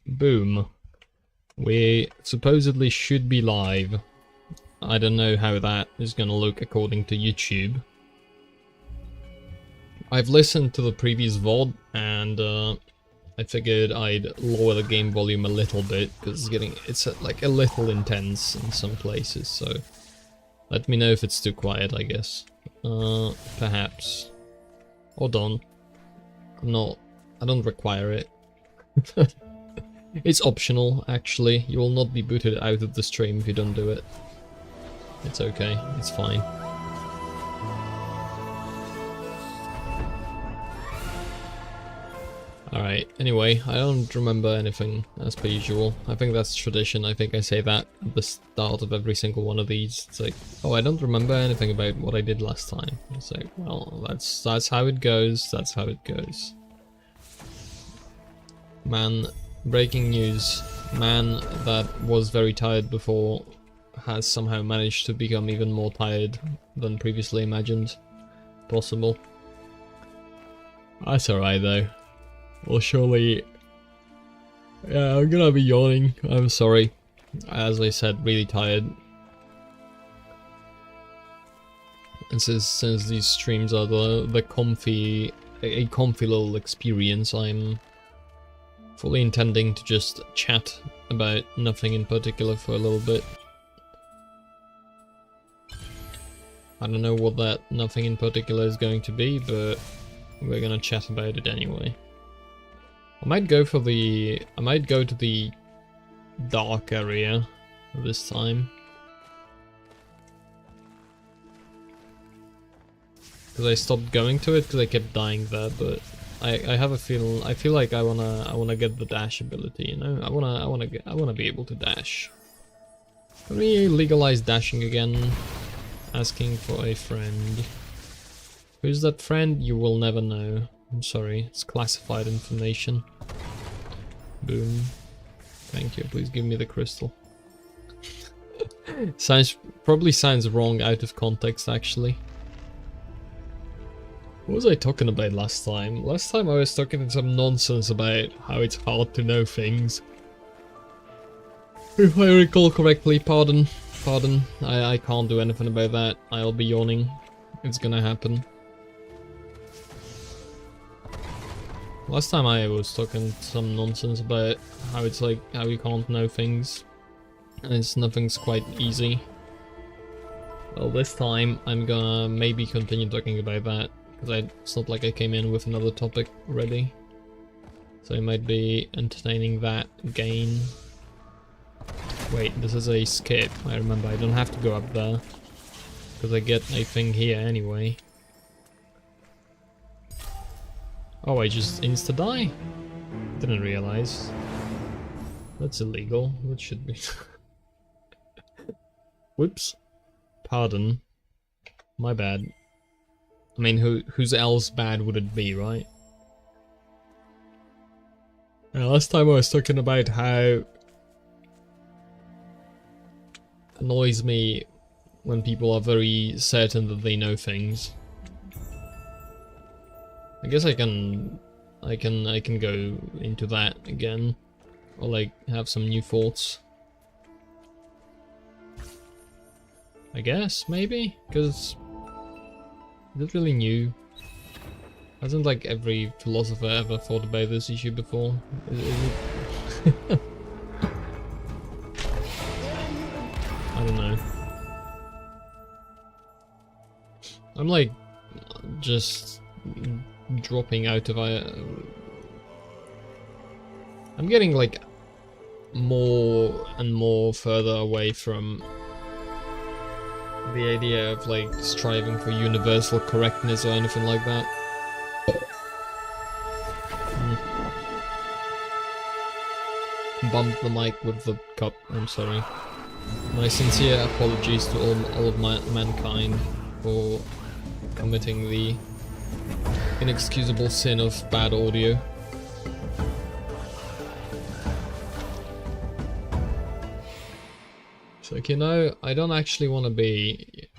Boom. We supposedly should be live. I don't know how that is gonna look according to YouTube. I've listened to the previous VOD and I figured I'd lower the game volume a little bit because it's like a little intense in some places, so let me know if it's too quiet, I guess. Perhaps. Or don't. I don't require it. It's optional, actually. You will not be booted out of the stream if you don't do it. It's okay, it's fine. Alright, anyway, I don't remember anything as per usual. I think that's tradition. I think I say that at the start of every single one of these. It's like, oh, I don't remember anything about what I did last time. It's like, well, that's how it goes, that's how it goes. Man, breaking news. Man that was very tired before has somehow managed to become even more tired than previously imagined possible. That's alright though. Well, surely... Yeah, I'm gonna be yawning. I'm sorry. As I said, really tired. And since these streams are a comfy little experience, I'm fully intending to just chat about nothing in particular for a little bit. I don't know what that nothing in particular is going to be, but we're gonna chat about it anyway. I might go to the dark area this time. Because I stopped going to it because I kept dying there, but I have a feel. I feel like I wanna get the dash ability. You know, I wanna be able to dash. Can we legalize dashing again? Asking for a friend. Who's that friend? You will never know. I'm sorry, it's classified information. Boom. Thank you, please give me the crystal. Probably sounds wrong out of context, actually. What was I talking about last time? Last time I was talking some nonsense about how it's hard to know things. If I recall correctly, pardon. I can't do anything about that. I'll be yawning. It's gonna happen. Last time I was talking some nonsense about how it's like, how you can't know things. And nothing's quite easy. Well, this time I'm gonna maybe continue talking about that. Because it's not like I came in with another topic ready. So I might be entertaining that again. Wait, this is a skip. I remember I don't have to go up there. Because I get a thing here anyway. Oh, I just insta-die? Didn't realize. That's illegal. That should be... Whoops. Pardon. My bad. I mean, whose else bad would it be, right? Last time I was talking about how... annoys me when people are very certain that they know things. I guess I can go into that again, or like have some new thoughts. I guess maybe because is it really new? Hasn't like every philosopher ever thought about this issue before? Is it? I don't know. I'm like just dropping out of I'm getting like more and more further away from the idea of like striving for universal correctness or anything like that. Bumped the mic with the cup, I'm sorry. My sincere apologies to all of mankind for committing the inexcusable sin of bad audio. It's like, you know, I don't actually want to be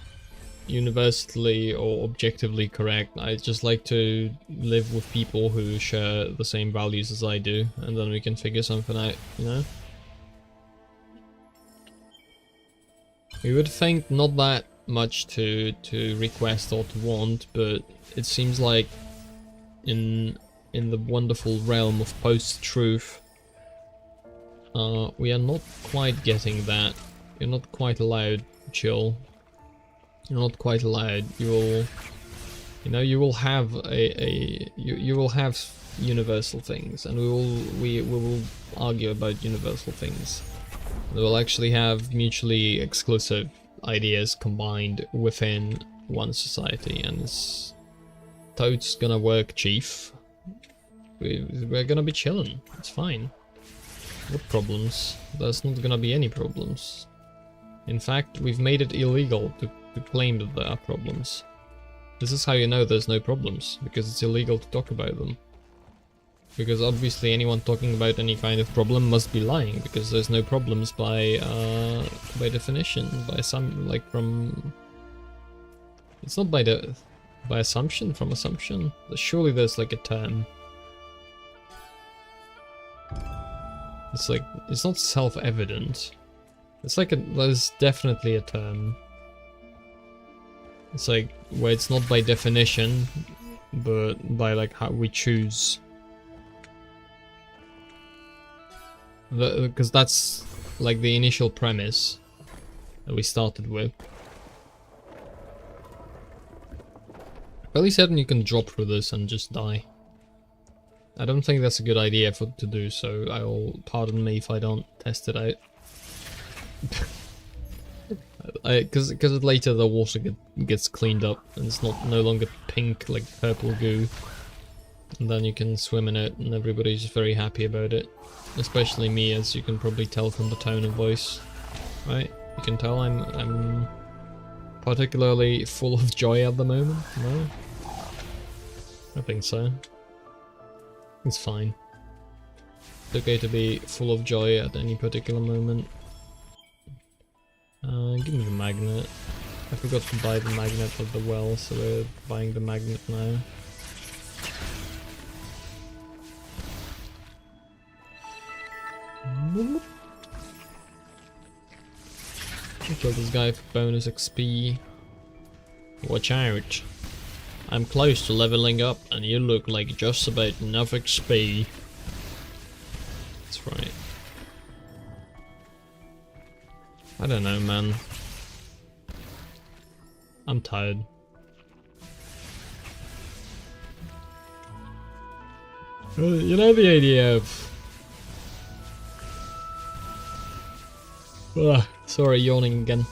universally or objectively correct. I just like to live with people who share the same values as I do, and then we can figure something out, you know? We would think not that much to request or to want, but it seems like in the wonderful realm of post-truth, we are not quite getting that. You're not quite allowed to chill. You're not quite allowed. You will have you will have universal things, and we will argue about universal things. We will actually have mutually exclusive ideas combined within one society, and it's totes gonna work, chief. We're gonna be chilling. It's fine. What problems? There's not gonna be any problems. In fact, we've made it illegal to claim that there are problems. This is how you know there's no problems, because it's illegal to talk about them. Because obviously anyone talking about any kind of problem must be lying, because there's no problems by definition, by some, like, from... It's not by assumption, from assumption. Surely there's like a term. It's like, it's not self-evident. It's like there's definitely a term. It's like, where it's not by definition, but by like how we choose. Because that's like the initial premise that we started with. Fairly certain you can drop through this and just die. I don't think that's a good idea to do, so pardon me if I don't test it out. Because later the water gets cleaned up and it's no longer pink like purple goo, and then you can swim in it and everybody's very happy about it, especially me, as you can probably tell from the tone of voice, right? You can tell I'm particularly full of joy at the moment. No, I think so. It's fine. It's okay to be full of joy at any particular moment. Give me the magnet. I forgot to buy the magnet at the well, so we're buying the magnet now. Kill this guy for bonus XP. Watch out. I'm close to leveling up and you look like just about enough XP. That's right. I don't know, man. I'm tired. You know the idea of... sorry, yawning again.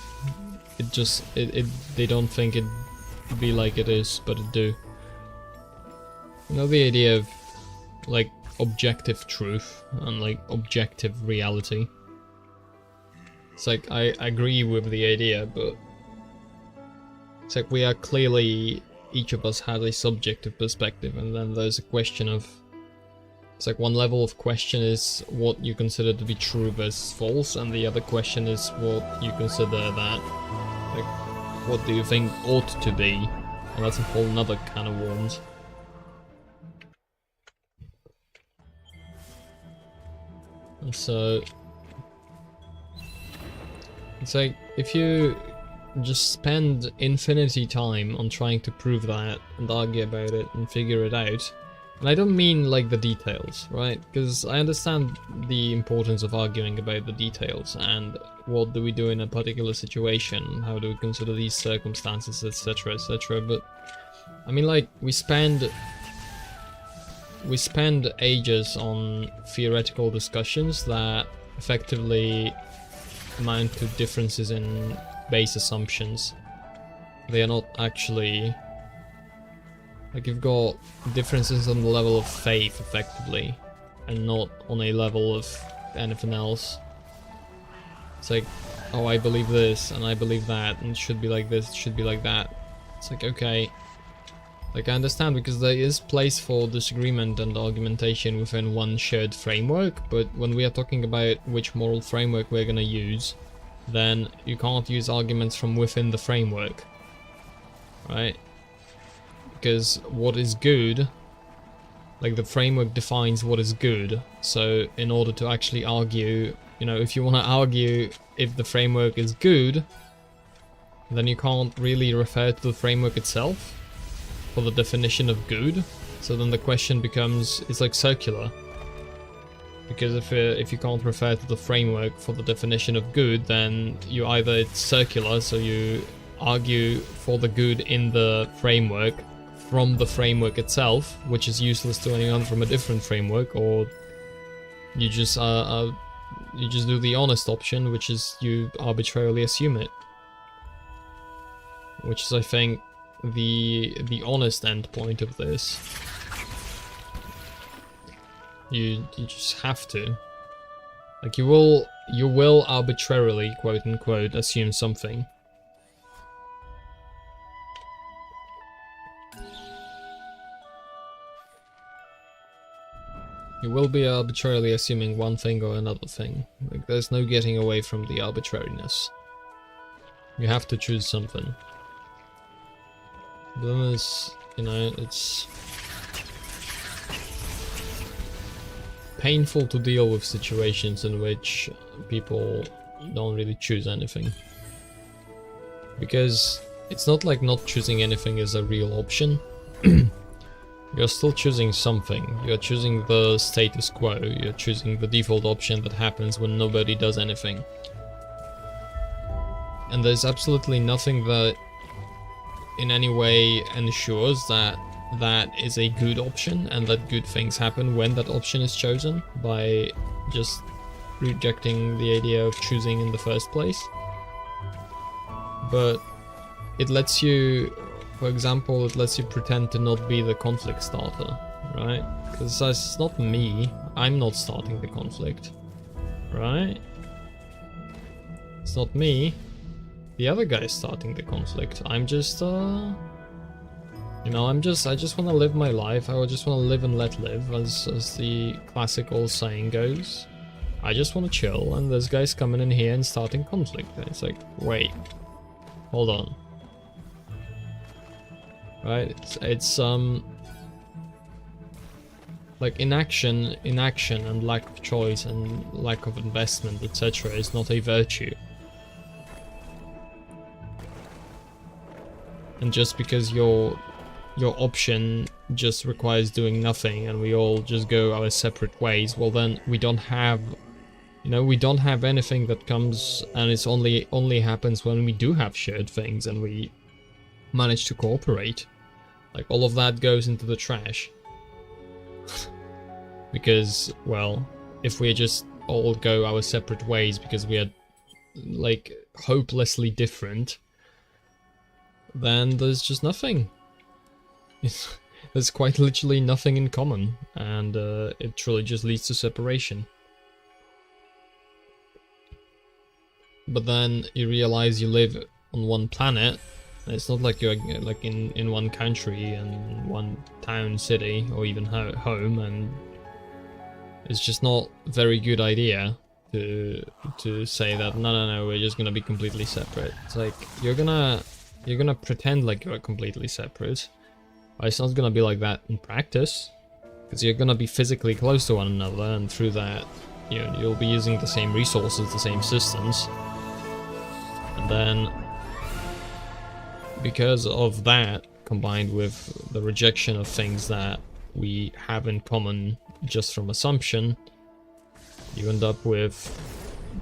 They don't think it'd be like it is, but it do. You know the idea of, like, objective truth and, like, objective reality? It's like, I agree with the idea, but it's like we are clearly, each of us has a subjective perspective, and then there's a question of, it's like one level of question is what you consider to be true versus false, and the other question is what you consider that, like, what do you think ought to be, and that's a whole nother can of worms. And so, it's like, if you just spend infinity time on trying to prove that, and argue about it, and figure it out, and I don't mean like the details, right? Because I understand the importance of arguing about the details, and what do we do in a particular situation, how do we consider these circumstances, etc, etc, but I mean, like, we spend ages on theoretical discussions that effectively amount to differences in base assumptions. They are not actually, like, you've got differences on the level of faith effectively, and not on a level of anything else. It's like, oh, I believe this and I believe that, and it should be like this, it should be like that. It's like, okay, like, I understand, because there is place for disagreement and argumentation within one shared framework, but when we are talking about which moral framework we're gonna use, then you can't use arguments from within the framework. right? Because what is good, like the framework defines what is good. So in order to actually argue, you know, if you want to argue if the framework is good, then you can't really refer to the framework itself for the definition of good. So then the question becomes, it's like circular. Because if you can't refer to the framework for the definition of good, then you either it's circular, so you argue for the good in the framework from the framework itself, which is useless to anyone from a different framework, or you just do the honest option, which is you arbitrarily assume it, which is, I think, the honest end point of this. You just have to. Like, you will arbitrarily, quote unquote, assume something. You will be arbitrarily assuming one thing or another thing. Like, there's no getting away from the arbitrariness. You have to choose something. Then there's, you know, it's painful to deal with situations in which people don't really choose anything. Because it's not like not choosing anything is a real option. You're still choosing something. You're choosing the status quo. You're choosing the default option that happens when nobody does anything. And there's absolutely nothing that in any way ensures that that is a good option and that good things happen when that option is chosen, by just rejecting the idea of choosing in the first place. But it lets you, for example, it lets you pretend to not be the conflict starter, right? Because it's not me, I'm not starting the conflict, right? It's not me, the other guy's starting the conflict. I'm just, you know, I just want to live my life. I just want to live and let live, as the classic old saying goes. I just want to chill, and this guy's coming in here and starting conflict. And it's like, wait, hold on. Right? It's like inaction and lack of choice and lack of investment, etc. is not a virtue. And just because your option just requires doing nothing and we all just go our separate ways, well then we don't have, you know, we don't have anything that comes, and it's only happens when we do have shared things and we manage to cooperate. Like, all of that goes into the trash. Because, well, if we just all go our separate ways because we are, like, hopelessly different, then there's just nothing. There's quite literally nothing in common, and it truly just leads to separation. But then you realize you live on one planet, and it's not like you're like in one country and one town, city, or even home, and it's just not a very good idea to say that no, we're just gonna be completely separate. It's like, you're gonna pretend like you're completely separate. It's not gonna be like that in practice, because you're gonna be physically close to one another, and through that, you know, you'll be using the same resources, the same systems, and then because of that, combined with the rejection of things that we have in common just from assumption, you end up with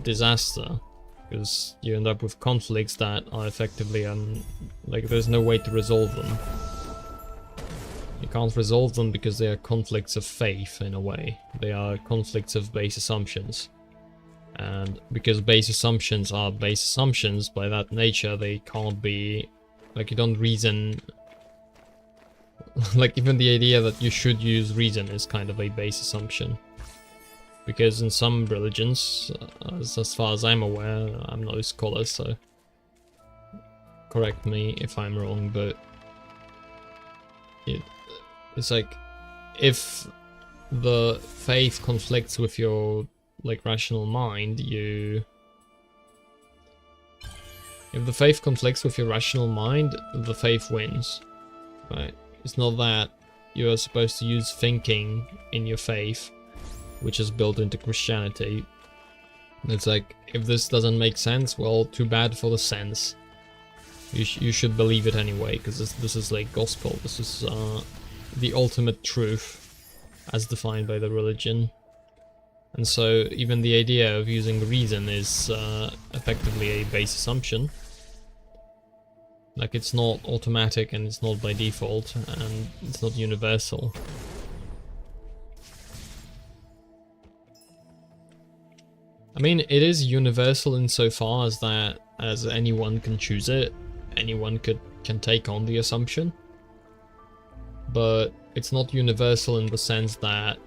disaster, because you end up with conflicts that are effectively like, there's no way to resolve them. You can't resolve them because they are conflicts of faith, in a way. They are conflicts of base assumptions. And because base assumptions are base assumptions, by that nature, they can't be... Like, you don't reason... Like, even the idea that you should use reason is kind of a base assumption. Because in some religions, as far as I'm aware, I'm not a scholar, so correct me if I'm wrong, but it's like, if the faith conflicts with your, like, rational mind, you If the faith conflicts with your rational mind, the faith wins. Right? It's not that you are supposed to use thinking in your faith, which is built into Christianity. It's like, if this doesn't make sense, well, too bad for the sense. You should believe it anyway, because this is like gospel. This is the ultimate truth, as defined by the religion. And so even the idea of using reason is effectively a base assumption. Like, it's not automatic and it's not by default and it's not universal. I mean, it is universal insofar as that as anyone can choose it, anyone can take on the assumption. But it's not universal in the sense that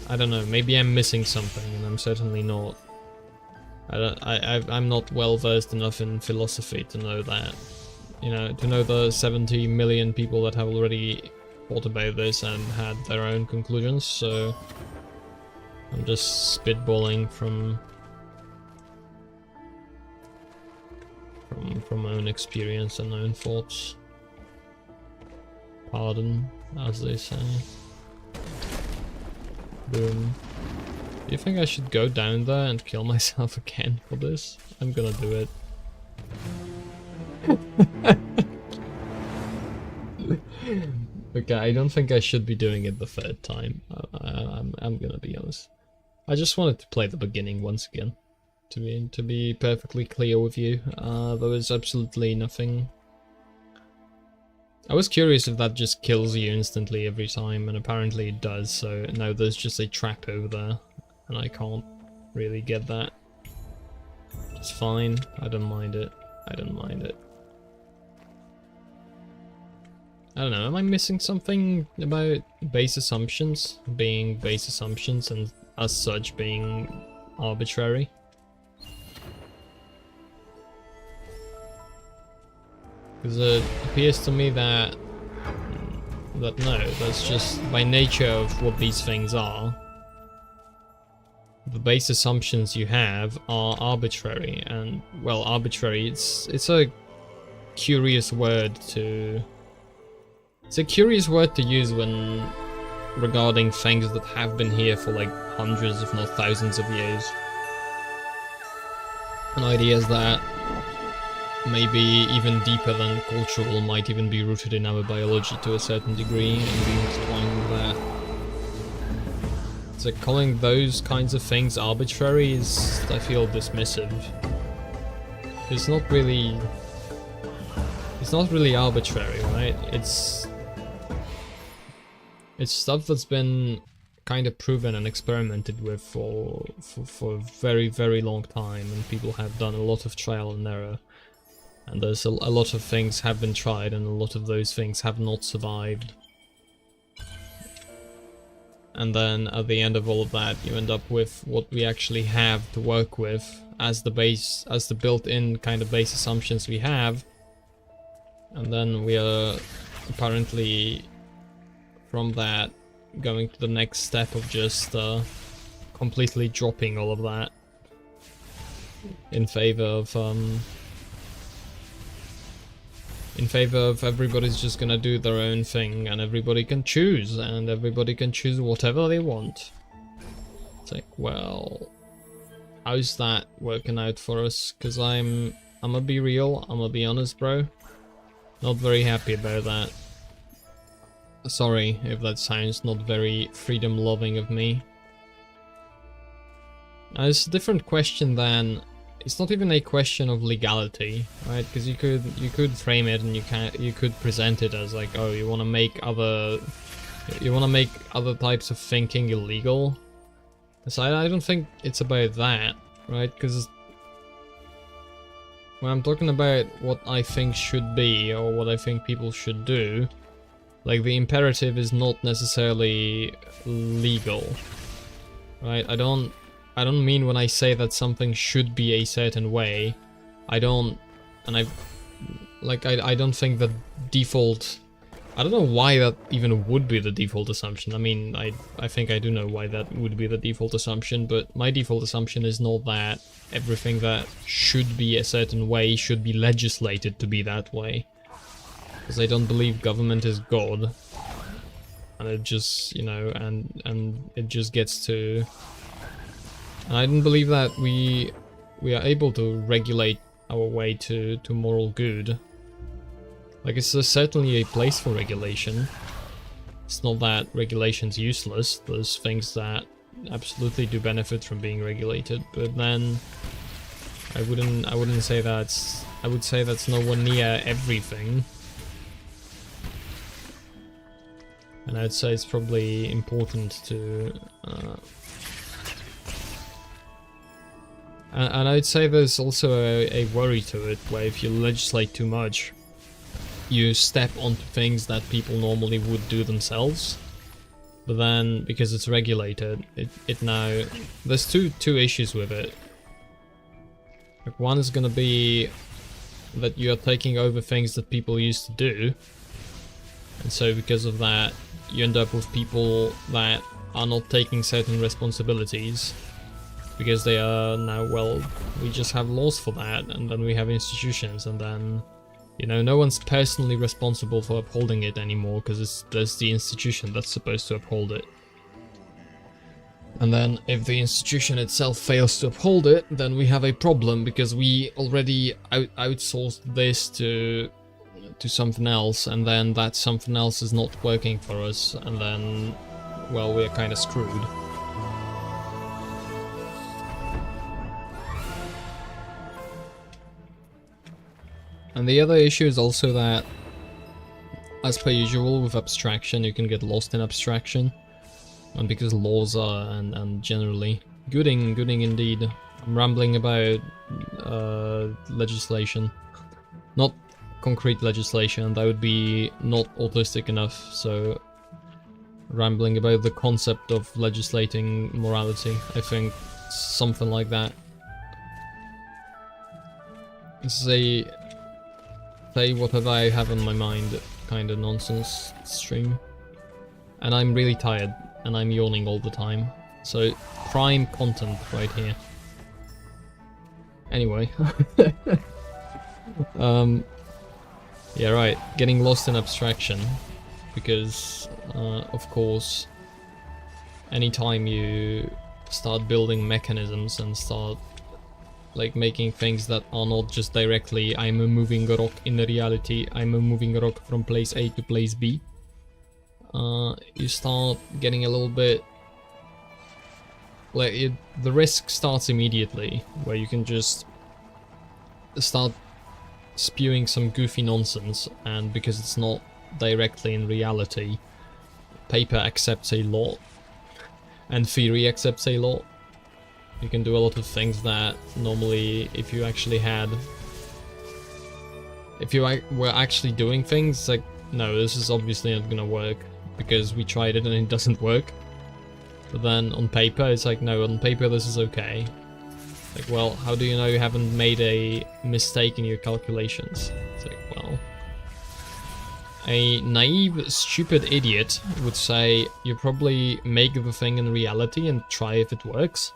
I don't know, maybe I'm missing something, and I'm certainly not. I'm not well versed enough in philosophy to know that, you know, to know the 70 million people that have already thought about this and had their own conclusions, so I'm just spitballing from my own experience and own thoughts. Pardon, as they say. Boom. Do you think I should go down there and kill myself again for this? I'm gonna do it. Okay, I don't think I should be doing it the third time. I'm gonna be honest. I just wanted to play the beginning once again. To be perfectly clear with you, there was absolutely nothing. I was curious if that just kills you instantly every time, and apparently it does, so no, there's just a trap over there, and I can't really get that. It's fine, I don't mind it. I don't mind it. I don't know, am I missing something about base assumptions being base assumptions and as such being arbitrary? Because it appears to me that no, that's just by nature of what these things are. The base assumptions you have are arbitrary, and well, arbitrary. It's a curious word to. It's a curious word to use when regarding things that have been here for like hundreds, if not thousands of years. And ideas that maybe even deeper than cultural might even be rooted in our biology to a certain degree and be intertwined with that. So calling those kinds of things arbitrary is, I feel, dismissive. It's not really arbitrary, right? It's stuff that's been kind of proven and experimented with for a very, very long time, and people have done a lot of trial and error. And there's a lot of things have been tried, and a lot of those things have not survived. And then at the end of all of that, you end up with what we actually have to work with as the base, as the built-in kind of base assumptions we have. And then we are apparently from that going to the next step of just completely dropping all of that in favor of everybody's just gonna do their own thing, and everybody can choose, and everybody can choose whatever they want. It's like, well, how's that working out for us? Because I'm gonna be real, I'm gonna be honest, bro. Not very happy about that. Sorry if that sounds not very freedom-loving of me. Now, it's a different question than. It's not even a question of legality, right? Because you could frame it and you could present it as like, oh, you want to make other types of thinking illegal. So I don't think it's about that, right? Because when I'm talking about what I think should be or what I think people should do, like the imperative is not necessarily legal, right? I don't mean when I say that something should be a certain way, I don't think the default I don't know why that even would be the default assumption. I mean, I think I do know why that would be the default assumption, but my default assumption is not that everything that should be a certain way should be legislated to be that way. Because I don't believe government is God. And it just, you know, and it just gets to... And I don't believe that we are able to regulate our way to moral good. Like, it's certainly a place for regulation. It's not that regulation's useless. There's things that absolutely do benefit from being regulated, but then I wouldn't say that's... I would say that's nowhere near everything. And I'd say it's probably important to... and I'd say there's also a worry to it, where if you legislate too much, you step onto things that people normally would do themselves. But then, because it's regulated, it now... There's two issues with it. Like, one is gonna be that you are taking over things that people used to do. And so because of that, you end up with people that are not taking certain responsibilities. Because they are now, well, we just have laws for that, and then we have institutions, and then, you know, no one's personally responsible for upholding it anymore, because there's the institution that's supposed to uphold it. And then, if the institution itself fails to uphold it, then we have a problem, because we already outsourced this to something else, and then that something else is not working for us, and then, well, we're kind of screwed. And the other issue is also that, as per usual with abstraction, you can get lost in abstraction. And because laws are, and generally, gooding indeed. I'm rambling about legislation. Not concrete legislation, that would be not autistic enough, so... Rambling about the concept of legislating morality, I think something like that. This is a... say whatever I have on my mind kind of nonsense stream. And I'm really tired, and I'm yawning all the time. So, prime content right here. Anyway. Yeah, right, getting lost in abstraction. Because, of course, anytime you start building mechanisms and start like making things that are not just directly I'm a moving rock in reality, I'm a moving rock from place A to place B, you start getting a little bit like the risk starts immediately, where you can just start spewing some goofy nonsense, and because it's not directly in reality, paper accepts a lot and theory accepts a lot. You can do a lot of things that normally, if you actually had... If you were actually doing things, like, no, this is obviously not gonna work, because we tried it and it doesn't work. But then on paper, it's like, no, on paper this is okay. Like, well, how do you know you haven't made a mistake in your calculations? It's like, well... A naive, stupid idiot would say, you probably make the thing in reality and try if it works.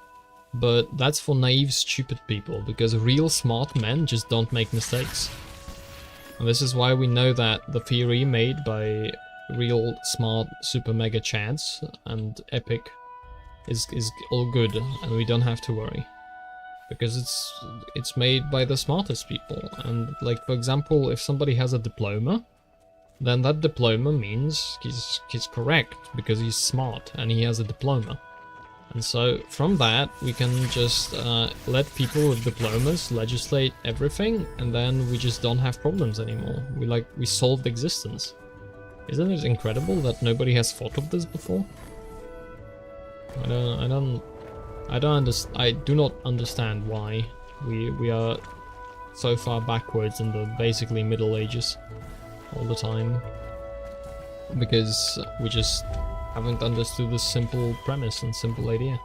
But that's for naive, stupid people, because real smart men just don't make mistakes. And this is why we know that the theory made by real, smart, super mega chance and epic is all good, and we don't have to worry. Because it's made by the smartest people, and like, for example, if somebody has a diploma, then that diploma means he's correct, because he's smart and he has a diploma. And so, from that, we can just let people with diplomas legislate everything, and then we just don't have problems anymore. We solved existence. Isn't it incredible that nobody has thought of this before? I do not understand why we are so far backwards in the basically Middle Ages all the time. Because we just haven't understood this simple premise and simple idea.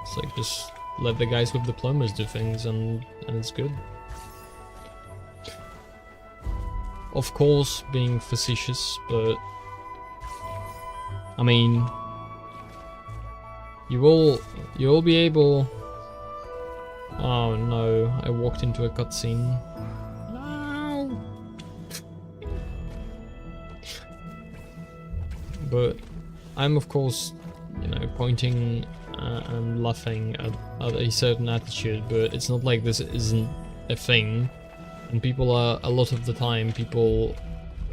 It's like, just let the guys with diplomas do things and it's good. of course being facetious, but I mean, you will be able. Oh no, I walked into a cutscene. No. But I'm of course, you know, pointing and laughing at a certain attitude, but it's not like this isn't a thing, and people are, a lot of the time, people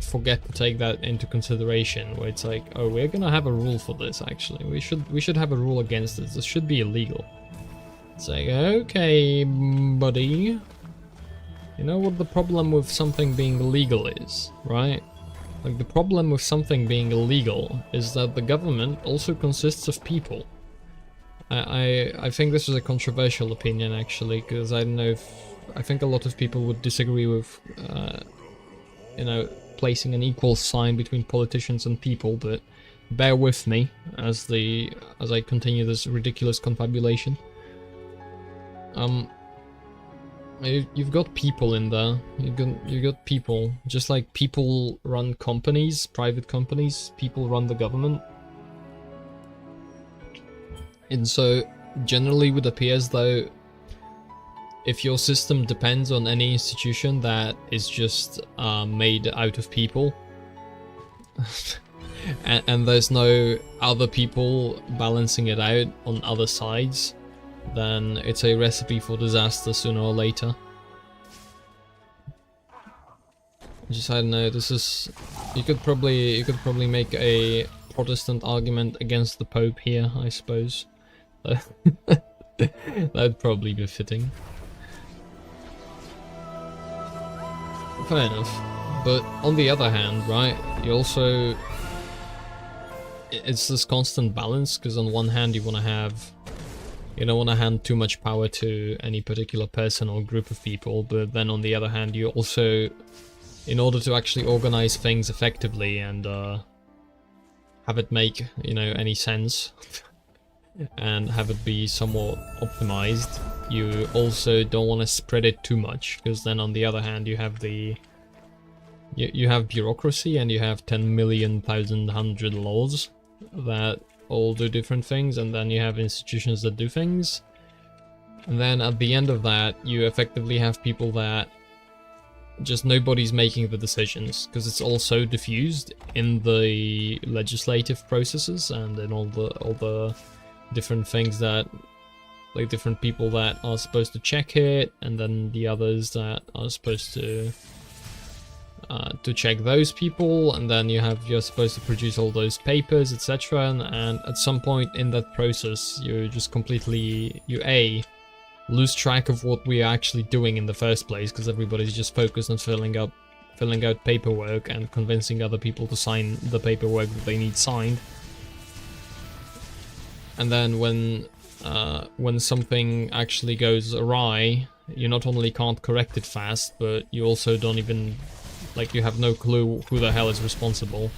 forget to take that into consideration, where it's like, oh, we're gonna have a rule for this, actually. We should have a rule against this. This should be illegal. It's like, okay, buddy. You know what the problem with something being illegal is, right? Like, the problem with something being illegal is that the government also consists of people. I think this is a controversial opinion, actually, because I don't know if... I think a lot of people would disagree with, you know, placing an equal sign between politicians and people, but bear with me as I continue this ridiculous confabulation. You've got people in there. You got people. Just like people run companies, private companies, people run the government. And so, generally it would appear as though if your system depends on any institution that is just made out of people, and there's no other people balancing it out on other sides, then it's a recipe for disaster sooner or later. Just, I don't know, this is... You could probably make a Protestant argument against the Pope here, I suppose. That'd probably be fitting. Fair enough. But on the other hand, right, you also... It's this constant balance, because on one hand you want to have... You don't want to hand too much power to any particular person or group of people, but then on the other hand you also... In order to actually organize things effectively and have it make, you know, any sense, and have it be somewhat optimized, you also don't want to spread it too much, because then on the other hand you have the... You have bureaucracy and you have 10,000,000 laws that all do different things, and then you have institutions that do things. And then at the end of that, you effectively have people that just nobody's making the decisions, because it's all so diffused in the legislative processes and in all the different things that, like, different people that are supposed to check it, and then the others that are supposed to check those people, and then you're supposed to produce all those papers, etc. And at some point in that process, you just completely lose track of what we are actually doing in the first place, because everybody's just focused on filling out paperwork and convincing other people to sign the paperwork that they need signed. And then when something actually goes awry, you not only can't correct it fast, but you also don't even, like, you have no clue who the hell is responsible,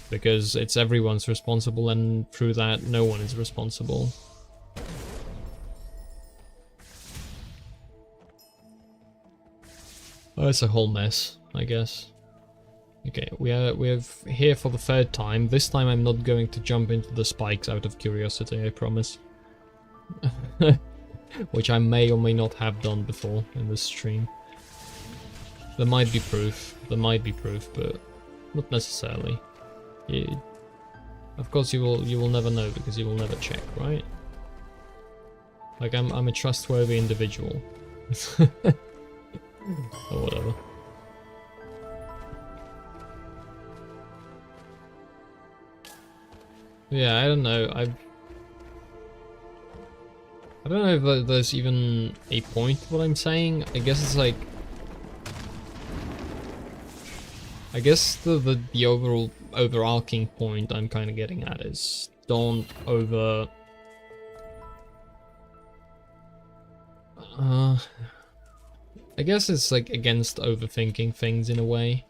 because it's everyone's responsible, and through that no one is responsible. Oh, it's a whole mess, I guess. Okay, we're here for the third time. This time I'm not going to jump into the spikes out of curiosity, I promise. Which I may or may not have done before in this stream. There might be proof, but not necessarily. Of course you will never know, because you will never check, right? Like, I'm a trustworthy individual. Or whatever. Yeah, I don't know. I don't know if there's even a point to what I'm saying. I guess it's like... I guess the overarching point I'm kind of getting at is don't over... I guess it's like against overthinking things in a way.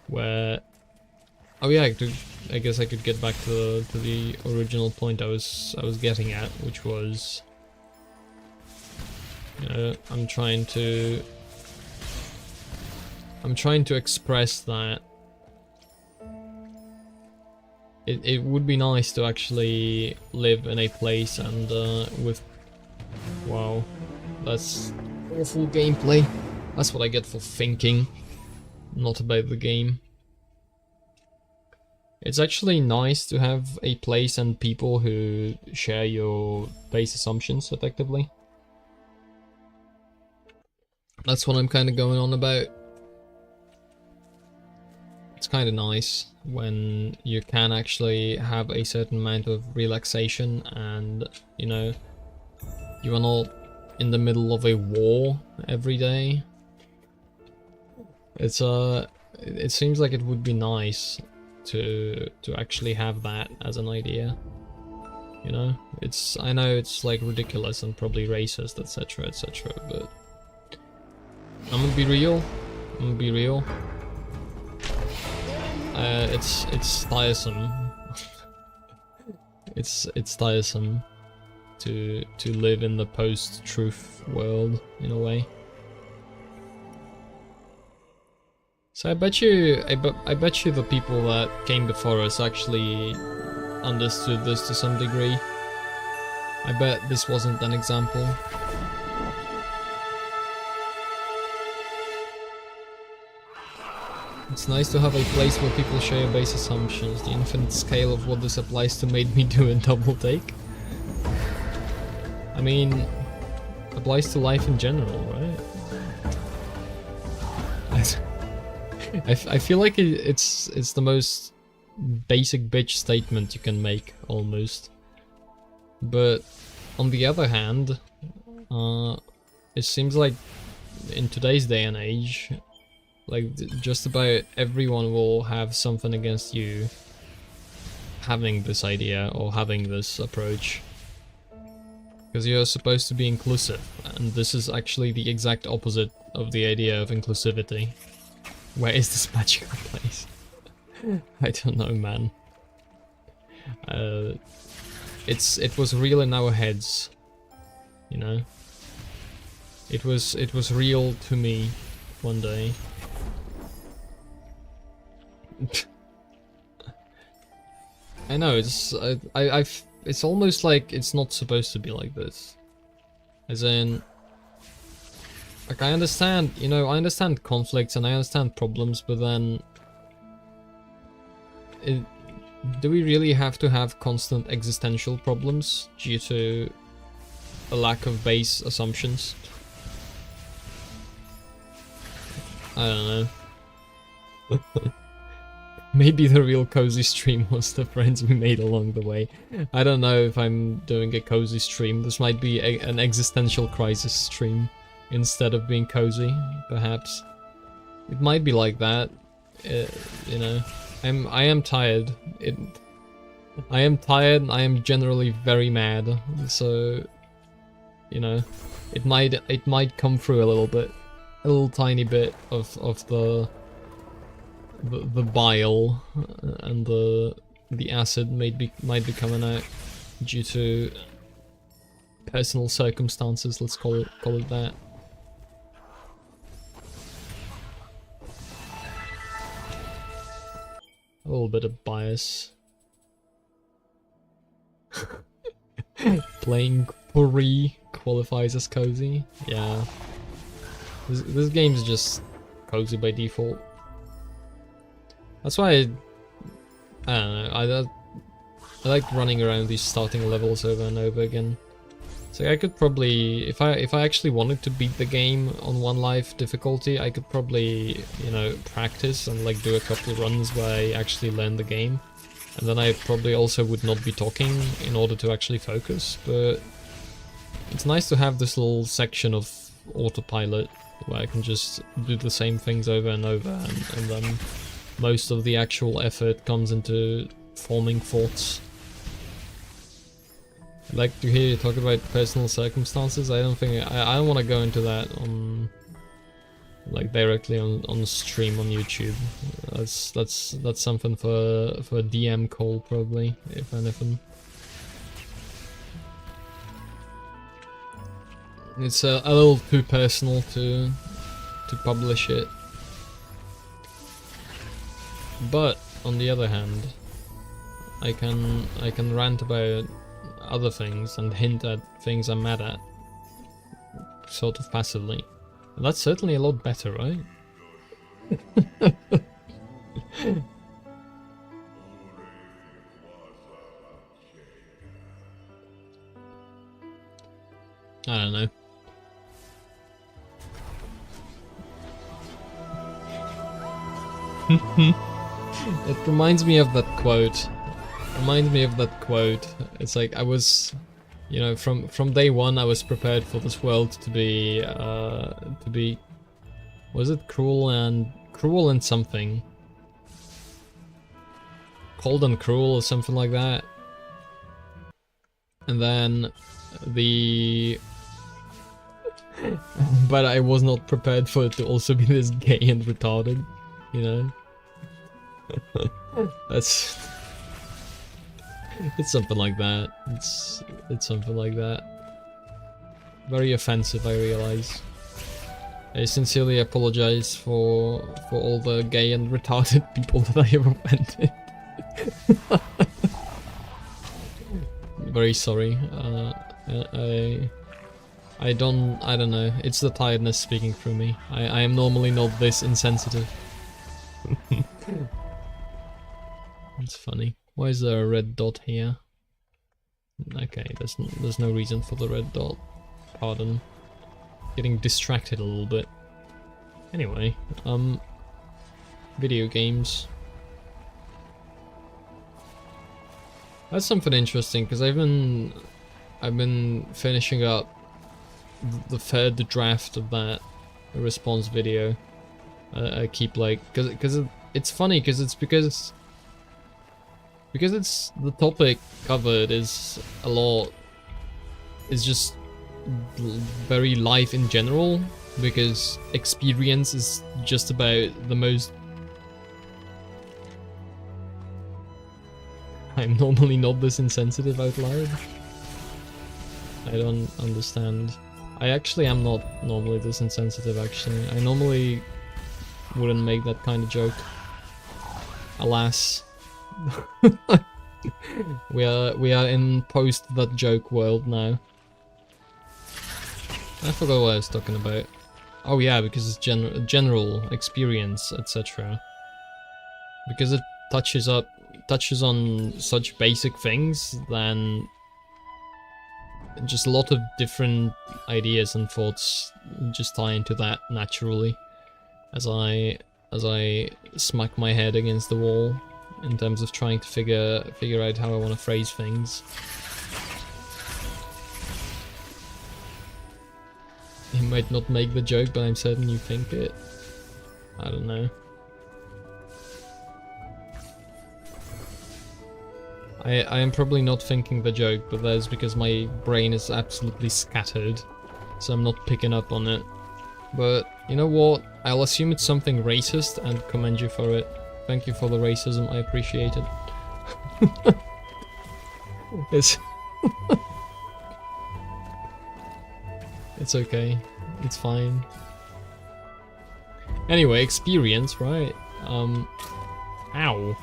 Where... Oh yeah, I guess I could get back to the original point I was getting at, which was... You know, I'm trying to I'm trying to express that it would be nice to actually live in a place and with... Wow, that's awful gameplay. That's what I get for thinking, not about the game. It's actually nice to have a place and people who share your base assumptions effectively. That's what I'm kind of going on about. It's kind of nice when you can actually have a certain amount of relaxation and, you know, you are not in the middle of a war every day. It seems like it would be nice to actually have that as an idea. You know, I know it's like ridiculous and probably racist, etc, etc, but I'm gonna be real. It's tiresome. it's tiresome to live in the post-truth world in a way. So I bet you the people that came before us actually understood this to some degree. I bet this wasn't an example. It's nice to have a place where people share base assumptions. The infinite scale of what this applies to made me do a double take. I mean, applies to life in general, right? I feel like it's the most basic bitch statement you can make, almost. But on the other hand, it seems like in today's day and age, like just about everyone will have something against you having this idea or having this approach. Because you're supposed to be inclusive, and this is actually the exact opposite of the idea of inclusivity. Where is this magical place? I don't know, man. It was real in our heads, you know. It was real to me one day. I know, it's almost like it's not supposed to be like this. As in, like, I understand, you know, I understand conflicts and I understand problems, but then do we really have to have constant existential problems due to a lack of base assumptions? I don't know. Maybe the real cozy stream was the friends we made along the way. I don't know if I'm doing a cozy stream. This might be an existential crisis stream instead of being cozy, perhaps. It might be like that. You know, I am tired. I am tired. I am generally very mad. So, you know, it might come through a little bit, a little tiny bit of the bile and the acid might be coming out due to personal circumstances. Let's call it that. A little bit of bias. Playing Puri qualifies as cozy. Yeah, this game's just cozy by default. That's why I don't know, I like running around these starting levels over and over again. So I could probably, if I actually wanted to beat the game on 1 life difficulty, I could probably, you know, practice and like do a couple runs where I actually learn the game. And then I probably also would not be talking in order to actually focus, but it's nice to have this little section of autopilot where I can just do the same things over and over, and then most of the actual effort comes into forming thoughts. I'd like to hear you talk about personal circumstances. I don't think I don't want to go into that on like directly on stream on YouTube. That's something for a DM call probably, if anything. It's a little too personal to publish it But on the other hand, I can rant about other things and hint at things I'm mad at, sort of passively. And that's certainly a lot better, right? I don't know. It reminds me of that quote. It's like I was, you know, from day one I was prepared for this world to be, was it cruel and something? Cold and cruel or something like that. And then but I was not prepared for it to also be this gay and retarded, you know? It's something like that. It's something like that. Very offensive, I realize. I sincerely apologize for all the gay and retarded people that I have offended. Very sorry. I don't know. It's the tiredness speaking through me. I am normally not this insensitive. It's funny. Why is there a red dot here? Okay, there's no reason for the red dot. Pardon. Getting distracted a little bit. Anyway, video games. That's something interesting because I've been finishing up the third draft of that response video. I keep like because it's funny because it's the topic covered is just very life in general, because experience is just about the most. I'm normally not this insensitive out loud. I don't understand. I actually am not normally this insensitive, actually. I normally wouldn't make that kind of joke. Alas. we are in post that joke world now. I forgot what I was talking about. Oh yeah, because it's general experience, etc. Because it touches on such basic things, then just a lot of different ideas and thoughts just tie into that naturally as I smack my head against the wall in terms of trying to figure out how I want to phrase things. You might not make the joke, but I'm certain you think it. I don't know. I am probably not thinking the joke, but that's because my brain is absolutely scattered, so I'm not picking up on it. But you know what? I'll assume it's something racist and commend you for it. Thank you for the racism, I appreciate it. It's it's okay. It's fine. Anyway, experience, right? Ow.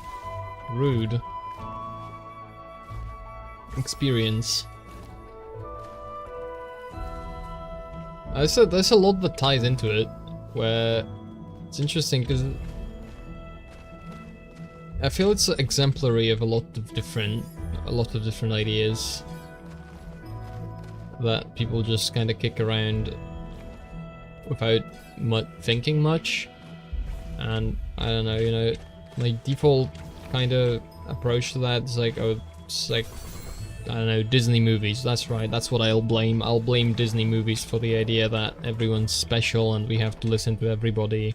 Rude. Experience. I said there's a lot that ties into it, where it's interesting because I feel it's exemplary of a lot of different ideas that people just kind of kick around without thinking much. And I don't know, you know, my default kind of approach to that is like, oh, it's like, I don't know, Disney movies. That's right, that's what I'll blame. I'll blame Disney movies for the idea that everyone's special and we have to listen to everybody.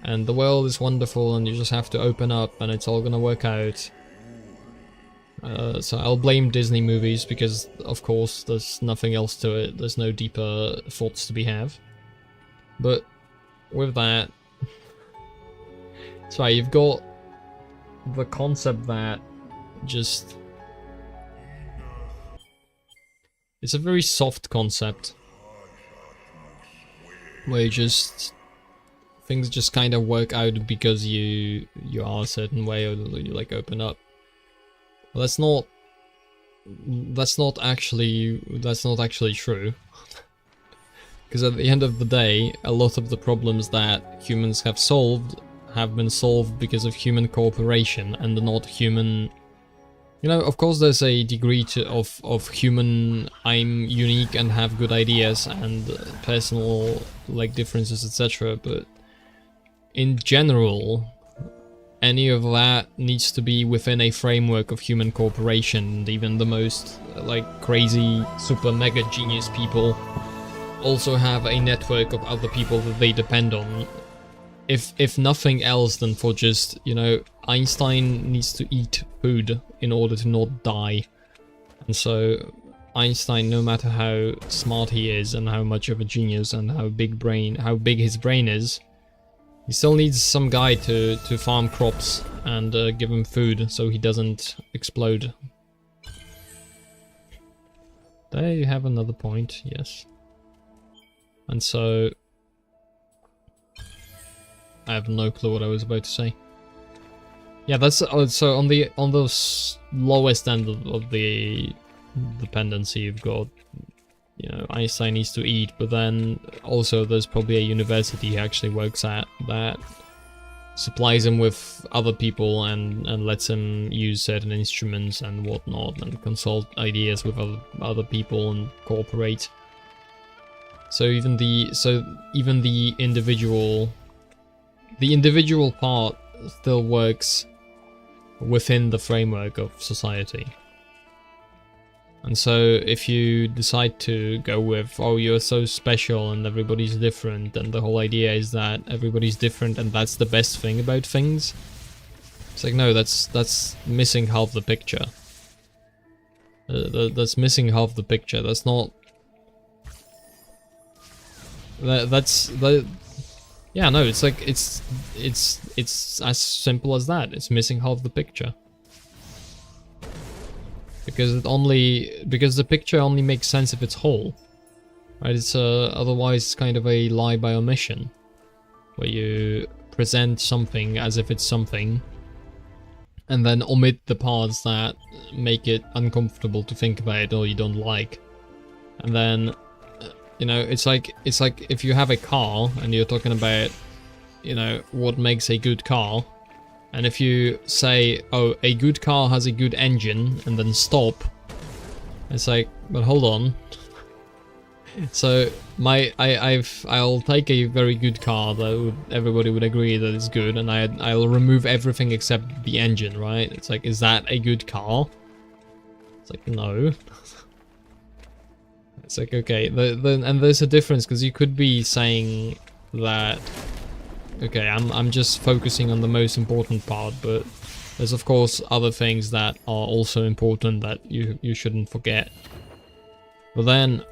And the world is wonderful and you just have to open up and it's all gonna work out. So I'll blame Disney movies because, of course, there's nothing else to it. There's no deeper thoughts to be have. But with that... Sorry, you've got the concept that just... It's a very soft concept, where you just things just kind of work out because you are a certain way, or you like open up. Well, that's not actually true. Because at the end of the day, a lot of the problems that humans have solved have been solved because of human cooperation and not human. You know, of course there's a degree of human, I'm unique and have good ideas and personal like differences, etc. But in general, any of that needs to be within a framework of human cooperation. And even the most like crazy super mega genius people also have a network of other people that they depend on. If nothing else than for just, you know, Einstein needs to eat food in order to not die. And so Einstein, no matter how smart he is and how much of a genius and how big his brain is, he still needs some guy to farm crops and give him food so he doesn't explode. There you have another point, yes. And so I have no clue what I was about to say. Yeah, that's so on the lowest end of the dependency, you've got, you know, Einstein needs to eat, but then also there's probably a university he actually works at that supplies him with other people and lets him use certain instruments and whatnot and consult ideas with other people and cooperate. So even the individual part still works within the framework of society. And so if you decide to go with, oh, you're so special and everybody's different, and the whole idea is that everybody's different and that's the best thing about things, it's like, no, that's missing half the picture. That's missing half the picture. That's not. Yeah, no, it's like it's as simple as that. It's missing half the picture. Because the picture only makes sense if it's whole. Right? It's otherwise kind of a lie by omission, where you present something as if it's something and then omit the parts that make it uncomfortable to think about it or you don't like. And then, you know, it's like if you have a car and you're talking about, you know, what makes a good car, and if you say, oh, a good car has a good engine, and then stop, it's like, but hold on. So I'll take a very good car that everybody would agree that it's good, and I'll remove everything except the engine, right? It's like, is that a good car? It's like, no. It's like, okay, and there's a difference, because you could be saying that, okay, I'm just focusing on the most important part, but there's of course other things that are also important that you shouldn't forget. But then,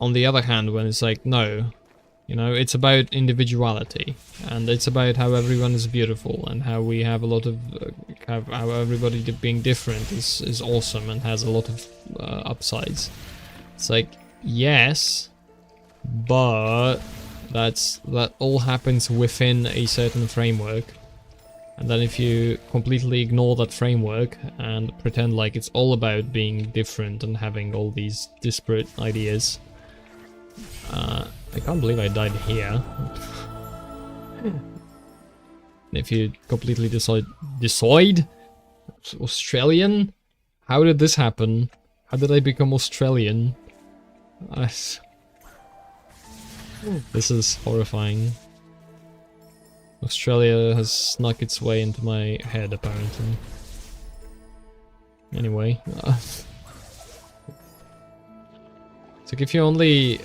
on the other hand, when it's like, no, you know, it's about individuality, and it's about how everyone is beautiful, and how we have a lot of, how everybody being different is awesome and has a lot of upsides. It's like, yes, but that all happens within a certain framework. And then if you completely ignore that framework and pretend like it's all about being different and having all these disparate ideas, I can't believe I died here. If you completely decide Australian? How did this happen? How did I become Australian? This is horrifying. Australia has snuck its way into my head, apparently. Anyway, it's like if you only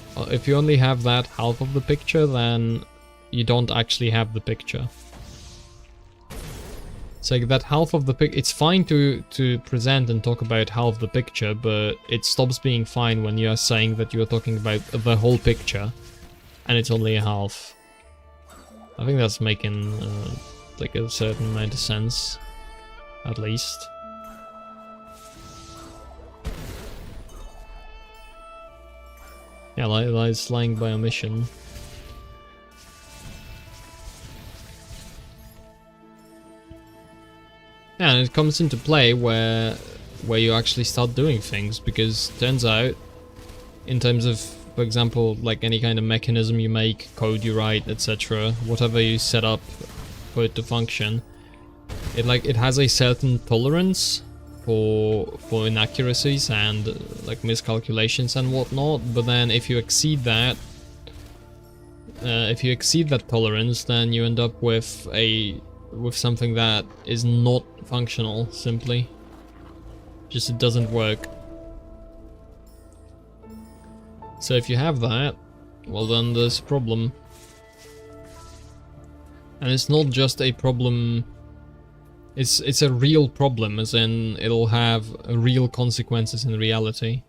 have that half of the picture, then you don't actually have the picture. It's like that half of the it's fine to present and talk about half the picture, but it stops being fine when you are saying that you are talking about the whole picture, and it's only a half. I think that's making like a certain amount of sense, at least. Yeah, it's lying by omission. Yeah, and it comes into play where you actually start doing things, because turns out, in terms of, for example, like any kind of mechanism you make, code you write, etc., whatever you set up for it to function, it has a certain tolerance for inaccuracies and like miscalculations and whatnot. But then if you exceed that, tolerance, then you end up with something that is not functional. Simply, just it doesn't work. So if you have that, well then there's a problem. And it's not just a problem, it's a real problem, as in it'll have real consequences in reality.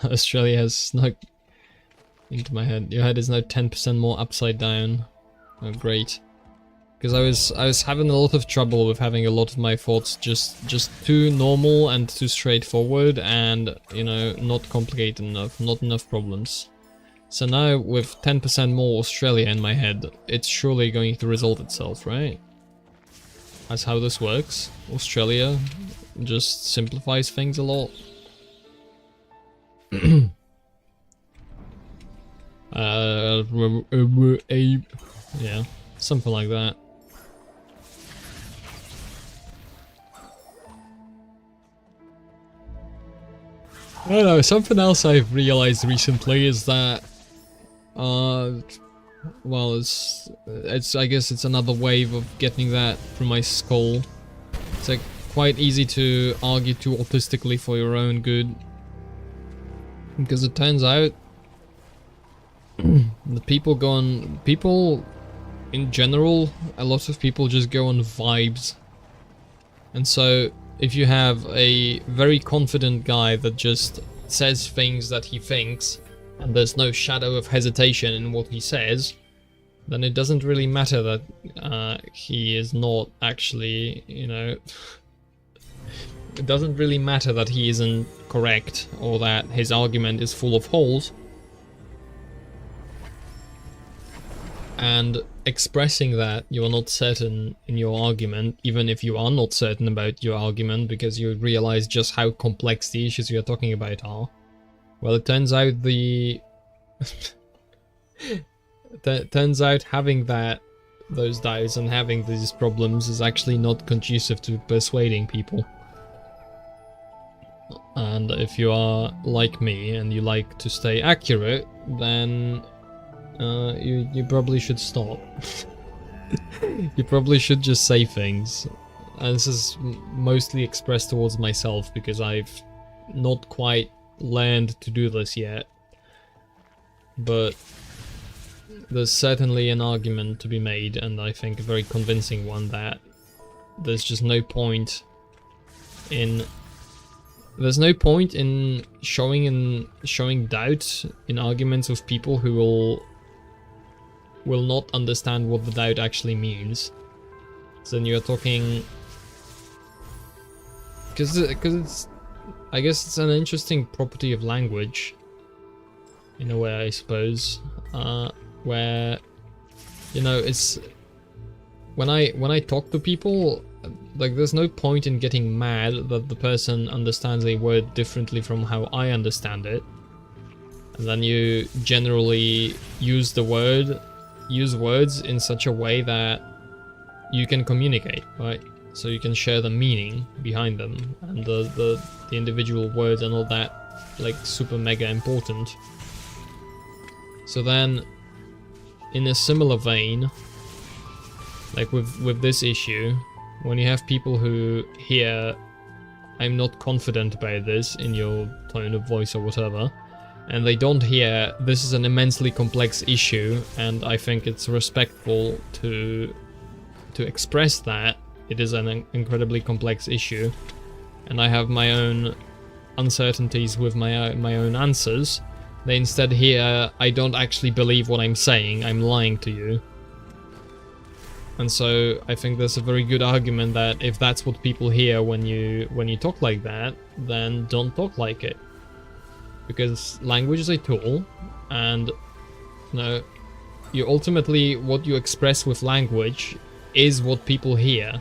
Australia has snuck into my head. Your head is now 10% more upside down. Oh great. Because I was having a lot of trouble with having a lot of my thoughts just too normal and too straightforward, and, you know, not complicated enough, not enough problems. So now with 10% more Australia in my head, it's surely going to resolve itself, right? That's how this works. Australia just simplifies things a lot. Yeah, something like that. I don't know, something else I've realized recently is that, well, it's I guess it's another wave of getting that from my skull. It's like quite easy to argue too autistically for your own good. Because it turns out the people in general, a lot of people just go on vibes. And so if you have a very confident guy that just says things that he thinks, and there's no shadow of hesitation in what he says, then it doesn't really matter that he is not actually, you know, it doesn't really matter that he isn't correct or that his argument is full of holes. And expressing that you are not certain in your argument, even if you are not certain about your argument because you realize just how complex the issues you are talking about are, well, it turns out turns out having those doubts and having these problems is actually not conducive to persuading people. And if you are like me and you like to stay accurate, then you probably should stop. You probably should just say things. And this is mostly expressed towards myself because I've not quite learned to do this yet. But there's certainly an argument to be made, and I think a very convincing one, that there's just no point in showing doubt in arguments with people who will not understand what the doubt actually means. So then you're talking, because it's, I guess it's an interesting property of language in a way, I suppose, where, you know, it's when I talk to people, like, there's no point in getting mad that the person understands a word differently from how I understand it, and then you generally use words in such a way that you can communicate, right? So you can share the meaning behind them, and the individual words are not that, like, super mega important. So then, in a similar vein, like with this issue, when you have people who hear, "I'm not confident about this," in your tone of voice or whatever, and they don't hear, "This is an immensely complex issue, and I think it's respectful to express that it is an incredibly complex issue, and I have my own uncertainties with my own answers," they instead hear, "I don't actually believe what I'm saying, I'm lying to you." And so I think there's a very good argument that if that's what people hear when you talk like that, then don't talk like it. Because language is a tool, and, you know, you ultimately, what you express with language is what people hear.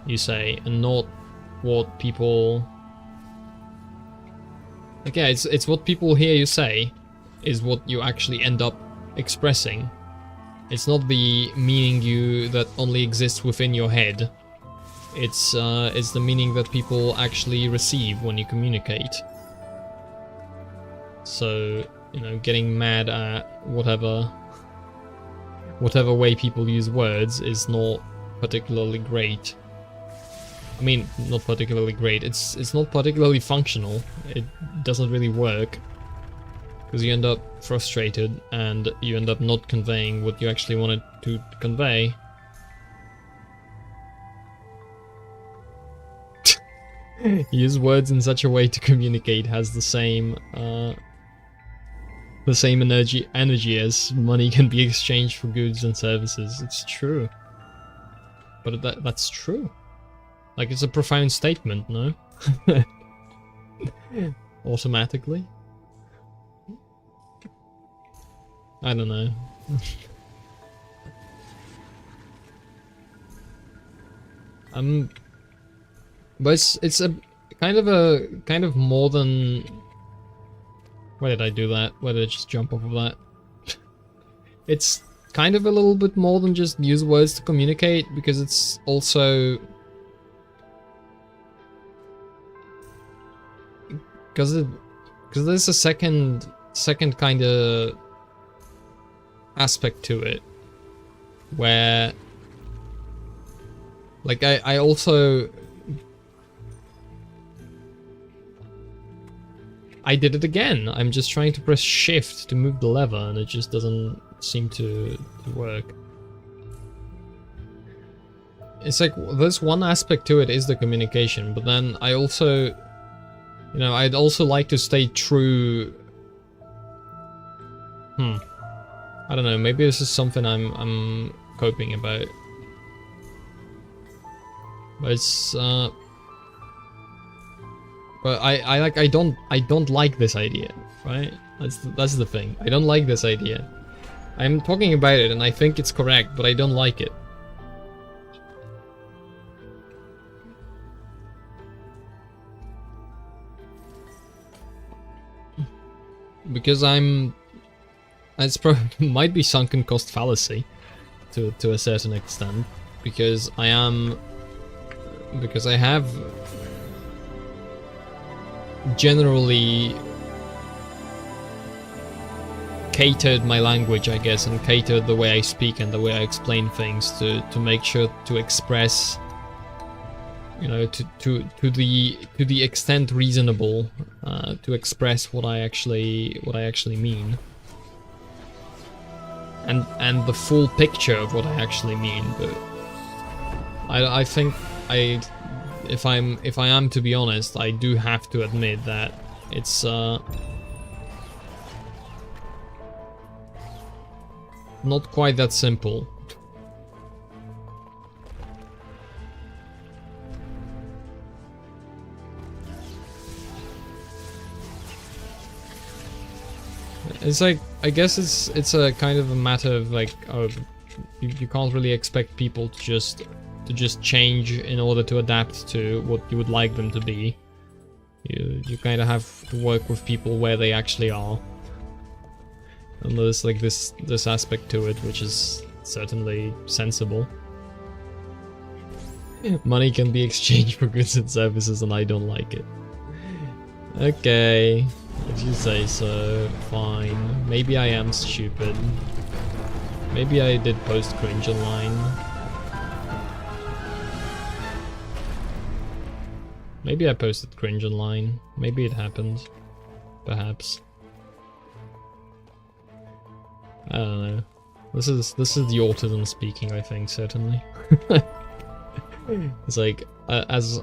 you say, and not what people... Like, yeah, it's what people hear you say is what you actually end up expressing. It's not the meaning that only exists within your head. It's the meaning that people actually receive when you communicate. So, you know, getting mad at whatever way people use words is not particularly great. I mean, not particularly great. It's not particularly functional. It doesn't really work. Because you end up frustrated and you end up not conveying what you actually wanted to convey. Use words in such a way to communicate has the same energy as money can be exchanged for goods and services. It's true. But that's true. Like, it's a profound statement, no? Automatically. I don't know. But it's a kind of more than... Why did I do that? Why did I just jump off of that? It's kind of a little bit more than just use words to communicate, because it's also... Because there's a second kind of aspect to it, where, like, I also... I did it again. I'm just trying to press shift to move the lever and it just doesn't seem to work. It's like, there's one aspect to it is the communication, but then I also, you know, I'd also like to stay true. I don't know, maybe this is something I'm coping about. But it's but I don't like this idea, right? That's the thing. I don't like this idea. I'm talking about it and I think it's correct, but I don't like it. Because might be sunken cost fallacy to a certain extent, because I have generally catered my language, I guess, and catered the way I speak and the way I explain things to make sure to express, you know, to the extent reasonable, to express what I actually mean, and the full picture of what I actually mean. But I think if I am to be honest, I do have to admit that it's not quite that simple. It's like, I guess it's a kind of a matter of like, oh, you can't really expect people to just change in order to adapt to what you would like them to be. You kind of have to work with people where they actually are. And there's like this aspect to it which is certainly sensible. Money can be exchanged for goods and services and I don't like it. Okay, if you say so, fine. Maybe I am stupid. Maybe I did post cringe online. Maybe I posted cringe online. Maybe it happened. Perhaps. I don't know. This is the autism speaking, I think, certainly. It's like as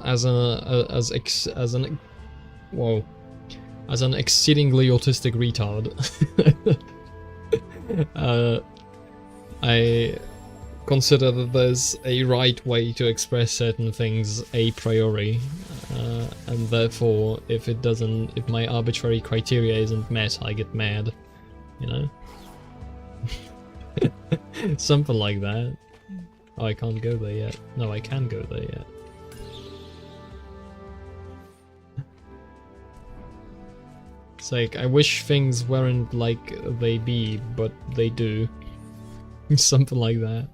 an exceedingly autistic retard, I consider that there's a right way to express certain things a priori, and therefore if my arbitrary criteria isn't met, I get mad, you know? Something like that. Oh, I can't go there yet. No, I can go there yet. It's like, I wish things weren't like they be, but they do. Something like that.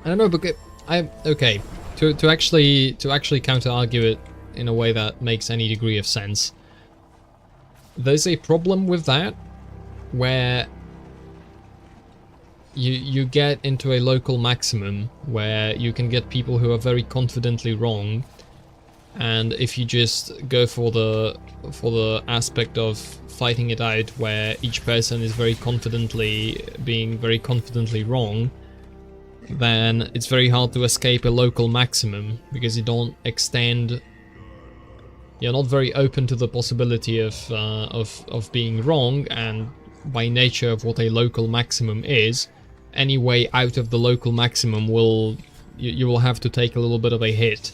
I don't know, but okay. To actually counter argue it in a way that makes any degree of sense. There's a problem with that where you get into a local maximum where you can get people who are very confidently wrong, and if you just go for the aspect of fighting it out where each person is being very confidently wrong, then it's very hard to escape a local maximum because you don't extend. You're not very open to the possibility of being wrong, and by nature of what a local maximum is, any way out of the local maximum you will have to take a little bit of a hit.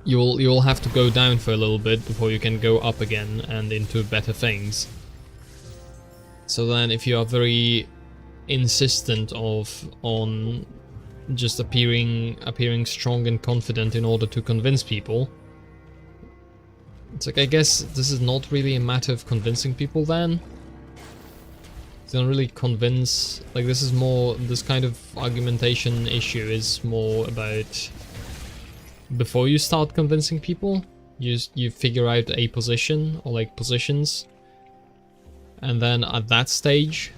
You'll have to go down for a little bit before you can go up again and into better things. So then, if you are very insistent on just appearing strong and confident in order to convince people, it's like, I guess this is not really a matter of convincing people then. You don't really convince, like, this kind of argumentation issue is more about before you start convincing people, you figure out a position or like positions, and then at that stage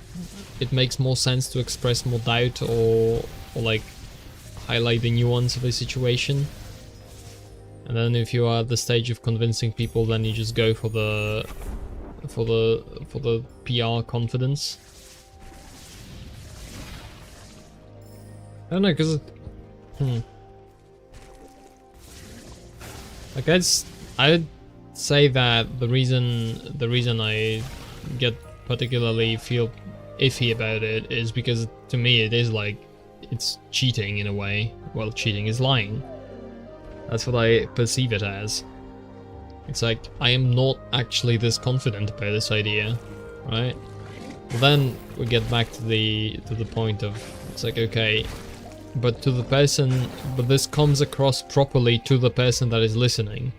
it makes more sense to express more doubt or like highlight the nuance of a situation. And then if you are at the stage of convincing people, then you just go for the PR confidence. I don't know, cause like I'd say that the reason I get particularly feel iffy about it is because to me it is like it's cheating in a way. Well, cheating is lying. That's what I perceive it as. It's like, I am not actually this confident about this idea, right? Well, then we get back to the point of, it's like, okay, but this comes across properly to the person that is listening.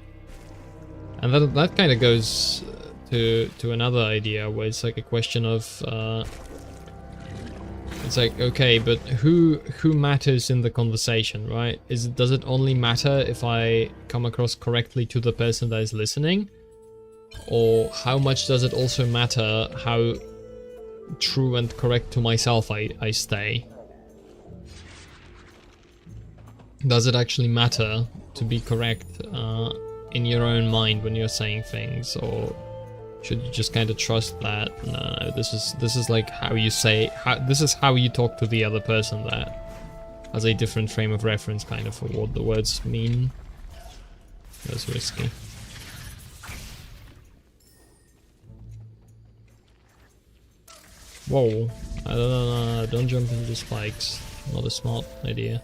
And that kind of goes to another idea where it's like a question of it's like, okay, but who matters in the conversation, right? Does it only matter if I come across correctly to the person that is listening? Or how much does it also matter how true and correct to myself I stay? Does it actually matter to be correct in your own mind when you're saying things, or should you just kind of trust that no, this is like how you say, this is how you talk to the other person that has a different frame of reference kind of for what the words mean? That's risky. Whoa, don't jump into the spikes. Not a smart idea.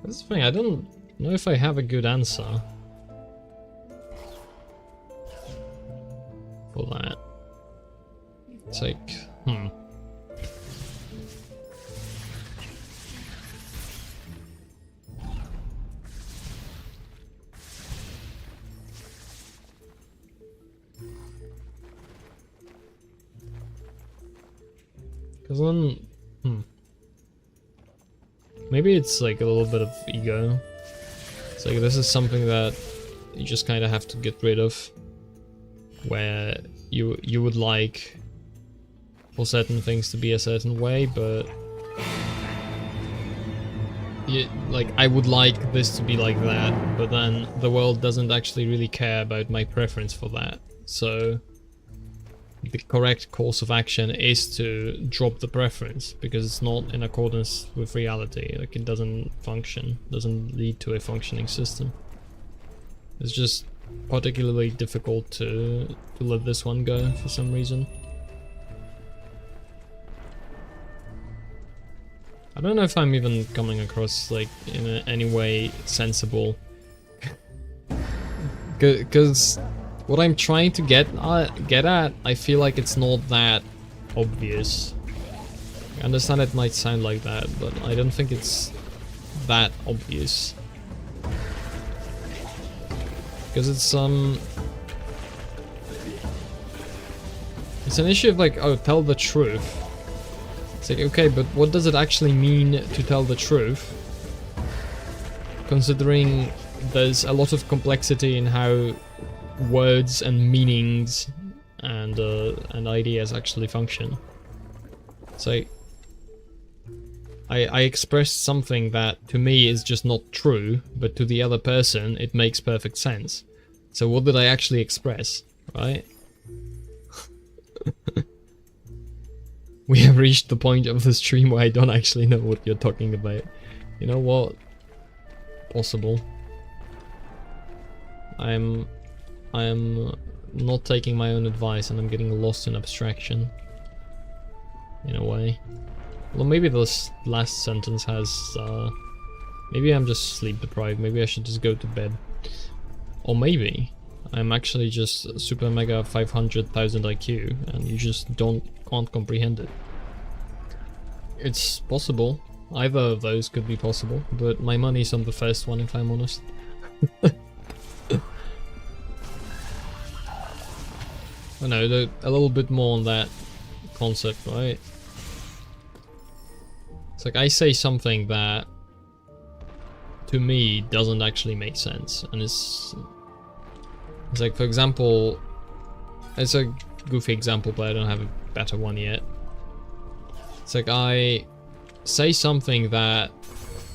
That's the thing, I don't know if I have a good answer for that. It's like, Because then, maybe it's like a little bit of ego. It's like, this is something that you just kind of have to get rid of, where you would like for certain things to be a certain way, but like, I would like this to be like that, but then the world doesn't actually really care about my preference for that. So the correct course of action is to drop the preference, because it's not in accordance with reality. Like, it doesn't function, doesn't lead to a functioning system. It's just particularly difficult to let this one go for some reason. I don't know if I'm even coming across like in any way sensible, because what I'm trying to get at, I feel like it's not that obvious. I understand it might sound like that, but I don't think it's that obvious. Because it's an issue of like, oh, tell the truth. It's like, okay, but what does it actually mean to tell the truth? Considering there's a lot of complexity in how words and meanings and ideas actually function. So I expressed something that to me is just not true, but to the other person it makes perfect sense. So what did I actually express, right? We have reached the point of the stream where I don't actually know what you're talking about. You know what? Possible. I am not taking my own advice and I'm getting lost in abstraction. In a way. Well, maybe this last sentence has, maybe I'm just sleep deprived, maybe I should just go to bed. Or maybe I'm actually just super mega 500,000 IQ and you just can't comprehend it. It's possible. Either of those could be possible, but my money's on the first one if I'm honest. I know, a little bit more on that concept, right? It's like I say something that to me doesn't actually make sense, and it's like, for example, it's a goofy example, but I don't have a better one yet. It's like I say something that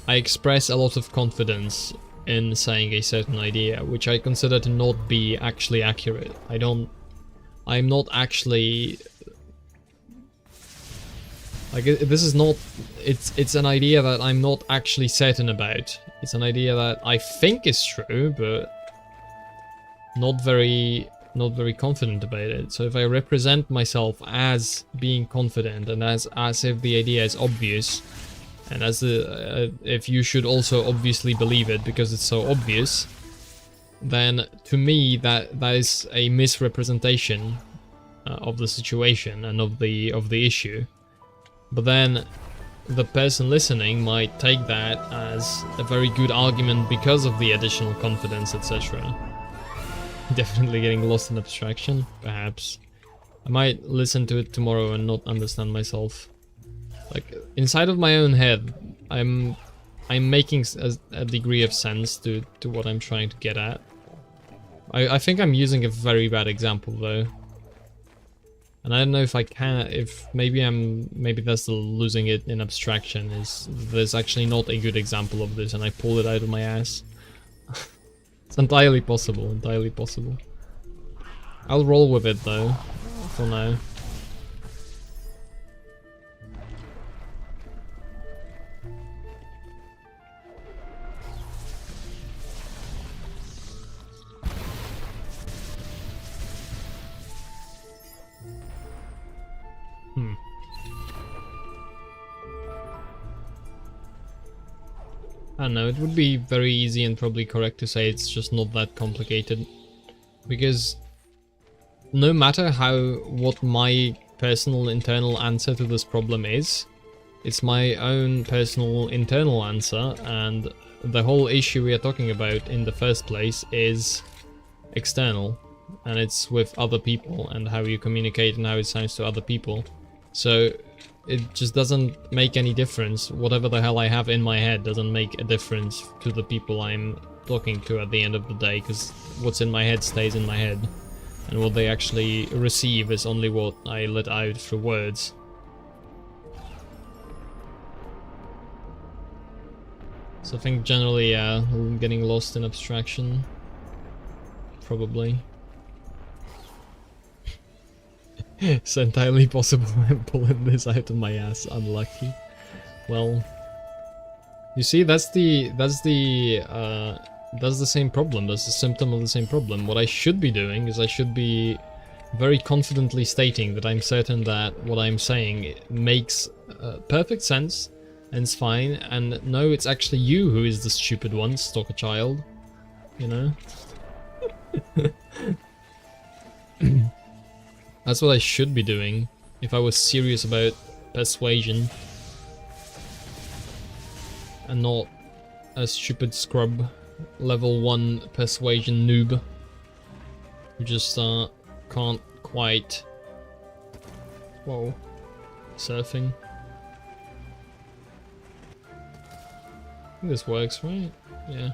I express a lot of confidence in saying a certain idea, which I consider to not be actually accurate. I'm not actually, like, this is not, it's an idea that I'm not actually certain about. It's an idea that I think is true, but not very confident about it. So if I represent myself as being confident and as if the idea is obvious, and as if you should also obviously believe it because it's so obvious, then to me that is a misrepresentation of the situation and of the issue. But then the person listening might take that as a very good argument because of the additional confidence, etc. Definitely getting lost in abstraction, perhaps. I might listen to it tomorrow and not understand myself. Like, inside of my own head, I'm making a degree of sense to what I'm trying to get at. I think I'm using a very bad example though. And I don't know if I can, maybe that's the losing it in abstraction, is there's actually not a good example of this and I pull it out of my ass. It's entirely possible, entirely possible. I'll roll with it though, for now. I don't know, it would be very easy and probably correct to say it's just not that complicated. Because no matter what my personal internal answer to this problem is, it's my own personal internal answer, and the whole issue we are talking about in the first place is external, and it's with other people and how you communicate and how it sounds to other people. So it just doesn't make any difference. Whatever the hell I have in my head doesn't make a difference to the people I'm talking to at the end of the day, because what's in my head stays in my head, and what they actually receive is only what I let out through words. So I think generally, yeah, I'm getting lost in abstraction. Probably. It's entirely possible I'm pulling this out of my ass. Unlucky. Well, you see, that's the same problem. That's the symptom of the same problem. What I should be doing is I should be very confidently stating that I'm certain that what I'm saying makes perfect sense and it's fine. And no, it's actually you who is the stupid one, stalker child. You know. That's what I should be doing if I was serious about persuasion. And not a stupid scrub level 1 persuasion noob who just can't quite... Whoa. Surfing. I think this works, right? Yeah.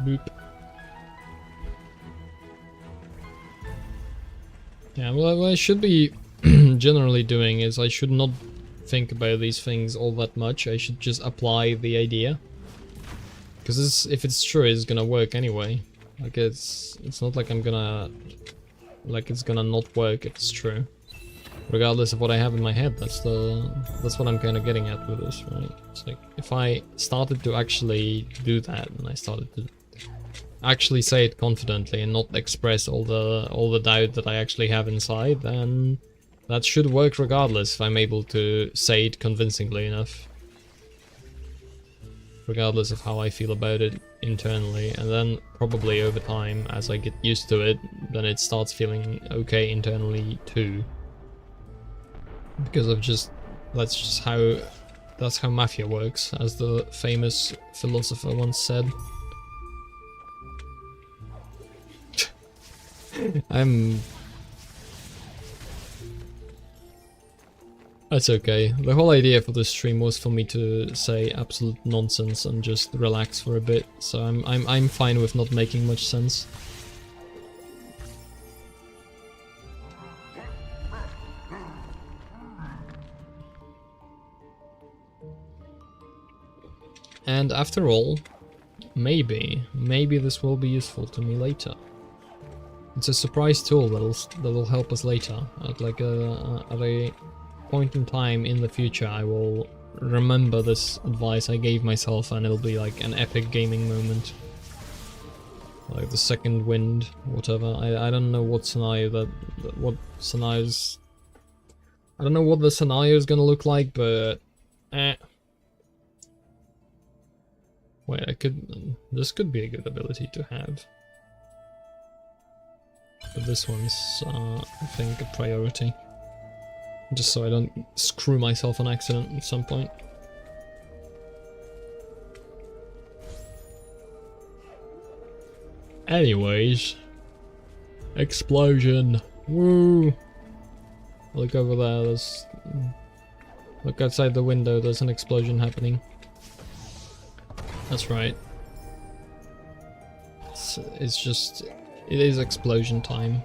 Boop. Yeah, well, what I should be generally doing is I should not think about these things all that much. I should just apply the idea. Because if it's true, it's gonna work anyway. Like, it's not like I'm gonna... Like, it's gonna not work if it's true. Regardless of what I have in my head, that's what I'm kind of getting at with this, right? It's like, if I started to actually do that, and I started to actually say it confidently and not express all the doubt that I actually have inside, then that should work regardless if I'm able to say it convincingly enough. Regardless of how I feel about it internally, and then probably over time, as I get used to it, then it starts feeling okay internally too. Because of that's how mafia works, as the famous philosopher once said. That's okay. The whole idea for this stream was for me to say absolute nonsense and just relax for a bit, so I'm fine with not making much sense. And after all, maybe this will be useful to me later. It's a surprise tool that'll help us later. At like at a point in time in the future, I will remember this advice I gave myself, and it'll be like an epic gaming moment. Like the second wind, whatever. I don't know what scenario what scenarios. I don't know what the scenario is gonna look like, but wait, this could be a good ability to have. But this one's, I think, a priority. Just so I don't screw myself on accident at some point. Anyways. Explosion! Woo! Look over there, look outside the window, there's an explosion happening. That's right. It is explosion time.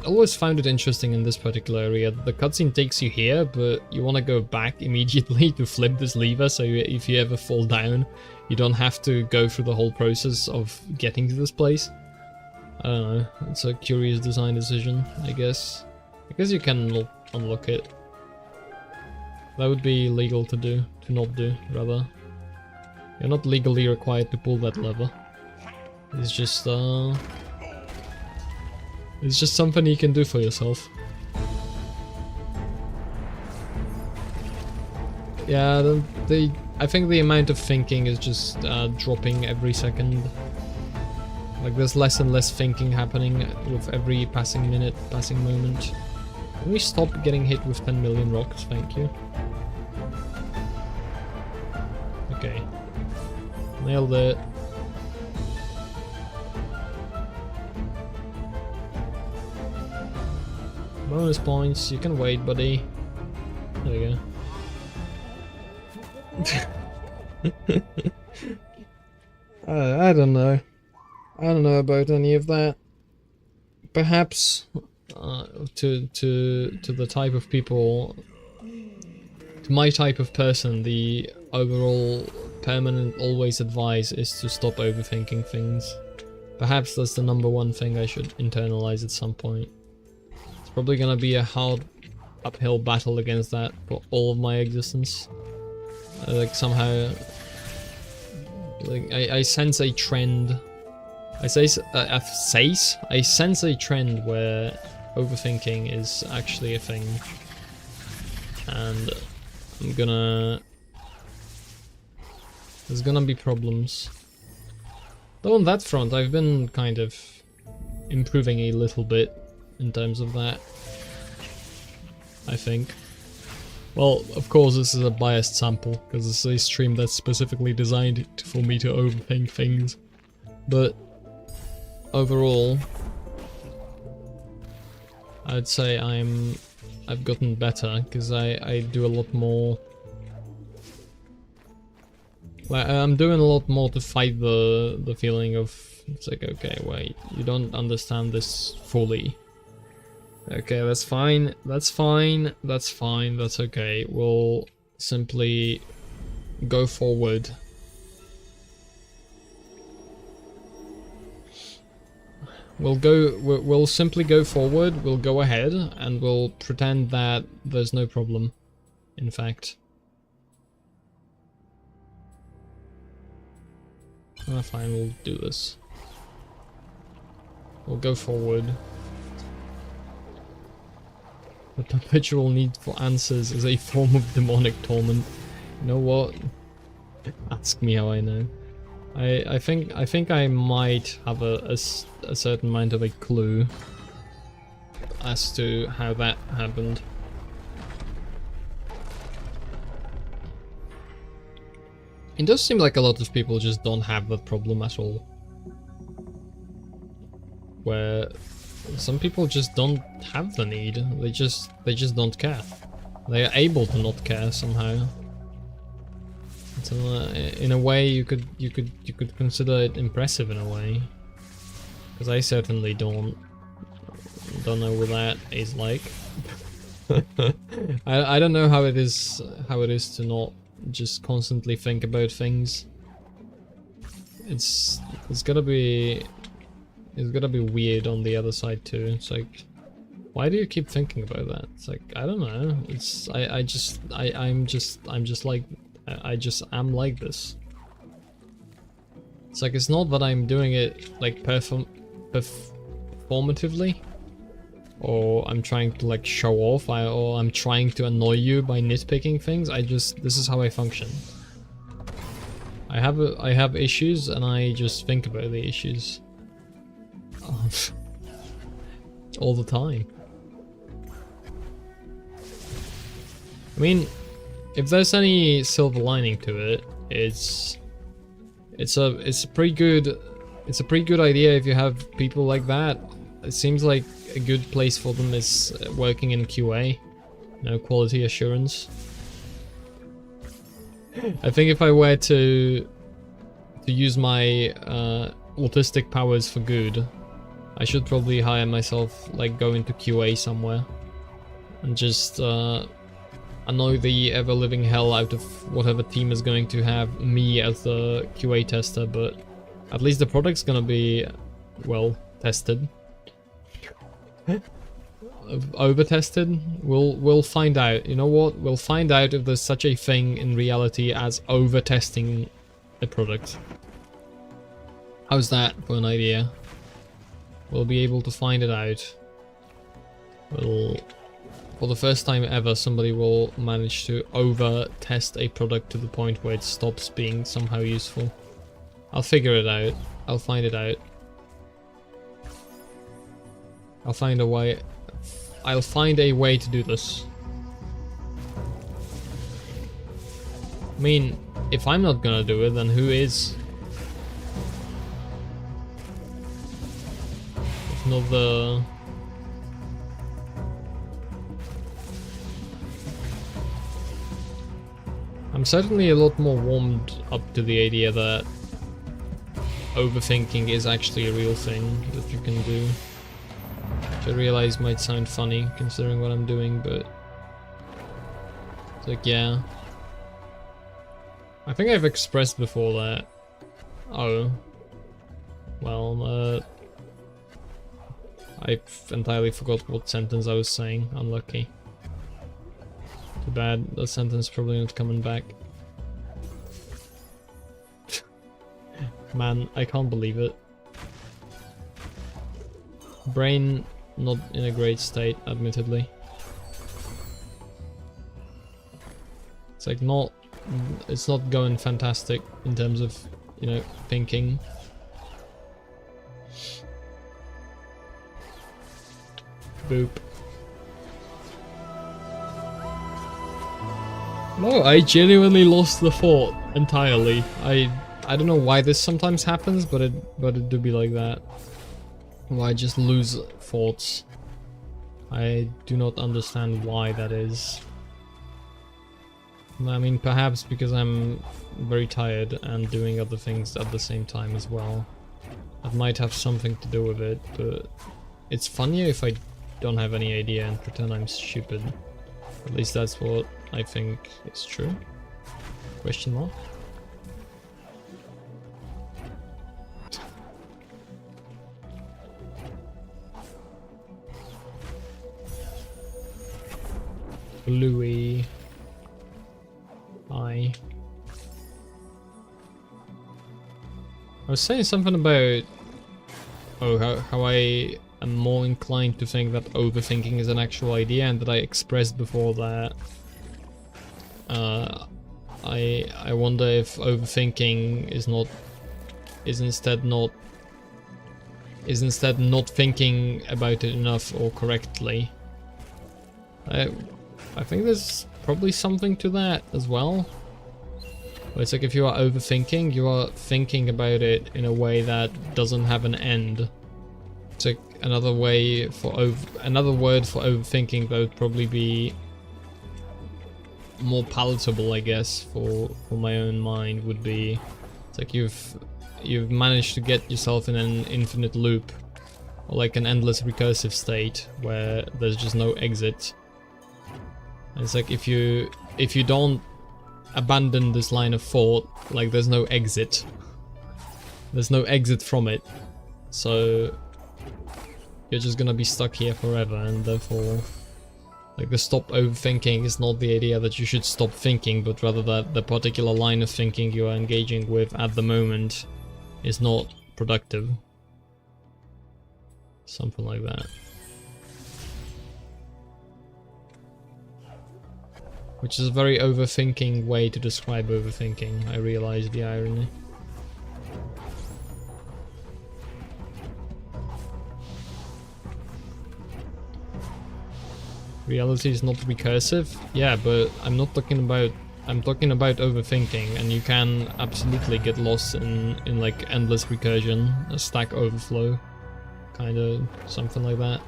Always found it interesting in this particular area. The cutscene takes you here, but you want to go back immediately to flip this lever, so if you ever fall down, you don't have to go through the whole process of getting to this place. I don't know, it's a curious design decision, I guess. I guess you can unlock it. That would be legal to do, to not do, rather. You're not legally required to pull that lever. It's just something you can do for yourself. Yeah, I think the amount of thinking is just dropping every second. Like, there's less and less thinking happening with every passing minute, passing moment. Can we stop getting hit with 10 million rocks? Thank you. Okay. Nailed it. Bonus points, you can wait, buddy. There you go. I don't know. I don't know about any of that. Perhaps to the type of people, to my type of person, the overall permanent always advice is to stop overthinking things. Perhaps that's the #1 thing I should internalize at some point. It's probably gonna be a hard uphill battle against that for all of my existence. Like, somehow, like, I sense a trend. I sense a trend where overthinking is actually a thing. and I'm gonna... There's gonna be problems. Though on that front, I've been kind of improving a little bit in terms of that, I think. Well, of course this is a biased sample, because this is a stream that's specifically designed for me to overthink things. But overall, I'd say I've gotten better, because I do a lot more... Like, I'm doing a lot more to fight the feeling of, it's like, okay, wait, you don't understand this fully. Okay, that's fine, that's fine, that's fine, that's okay. We'll simply go forward. We'll simply go forward, we'll go ahead, and we'll pretend that there's no problem, in fact. Ah, fine, we'll do this. We'll go forward. The perpetual need for answers is a form of demonic torment. You know what? Ask me how I know. I think I might have a certain amount of a clue as to how that happened. It does seem like a lot of people just don't have that problem at all. Where some people just don't have the need. They just don't care. They are able to not care somehow. So, in a way, you could consider it impressive in a way, because I certainly don't know what that is like. I don't know how it is to not just constantly think about things. It's gotta be weird on the other side too. It's like, why do you keep thinking about that? It's like, I don't know. It's I'm like this. It's like, it's not that I'm doing it like performatively, or I'm trying to like show off, or I'm trying to annoy you by nitpicking things. This is how I function. I have issues, and I just think about the issues all the time. I mean, if there's any silver lining to it, it's a pretty good idea if you have people like that. It seems like a good place for them is working in QA, you know, quality assurance. I think if I were to use my autistic powers for good, I should probably hire myself, like go into QA somewhere, and just annoy the ever-living hell out of whatever team is going to have me as the QA tester, but at least the product's gonna be, well, tested. Over-tested? We'll find out. You know what? We'll find out if there's such a thing in reality as over-testing a product. How's that for an idea? We'll be able to find it out. For the first time ever, somebody will manage to over-test a product to the point where it stops being somehow useful. I'll figure it out. I'll find it out. I'll find a way. I'll find a way to do this. I mean, if I'm not gonna do it, then who is? If not the... I'm certainly a lot more warmed up to the idea that overthinking is actually a real thing that you can do. Which I realize might sound funny considering what I'm doing, but it's like, yeah. I think I've expressed before that. Oh. Well, I entirely forgot what sentence I was saying. Unlucky. Too bad. The sentence probably not coming back. Man, I can't believe it. Brain not in a great state, admittedly. like not, it's not going fantastic in terms of, you know, thinking. Boop. No, I genuinely lost the fort entirely. I don't know why this sometimes happens, but it do be like that. Why I just lose forts. I do not understand why that is. I mean, perhaps because I'm very tired and doing other things at the same time as well. That might have something to do with it, but it's funnier if I don't have any idea and pretend I'm stupid. At least that's what I think is true. Question mark? Louis. Hi. I was saying something about how I am more inclined to think that overthinking is an actual idea, and that I expressed before that I wonder if overthinking is instead not thinking about it enough or correctly. I think there's probably something to that as well. But it's like if you are overthinking, you are thinking about it in a way that doesn't have an end. It's like another word for overthinking that would probably be more palatable, I guess, for my own mind would be, it's like you've managed to get yourself in an infinite loop, or like an endless recursive state where there's just no exit. And it's like if you don't abandon this line of thought, like there's no exit. There's no exit from it. So you're just gonna be stuck here forever, and therefore like the stop overthinking is not the idea that you should stop thinking, but rather that the particular line of thinking you are engaging with at the moment is not productive. Something like that. Which is a very overthinking way to describe overthinking. I realize the irony. Reality is not recursive? Yeah, but I'm not talking about... I'm talking about overthinking, and you can absolutely get lost in like endless recursion, a stack overflow, kind of something like that.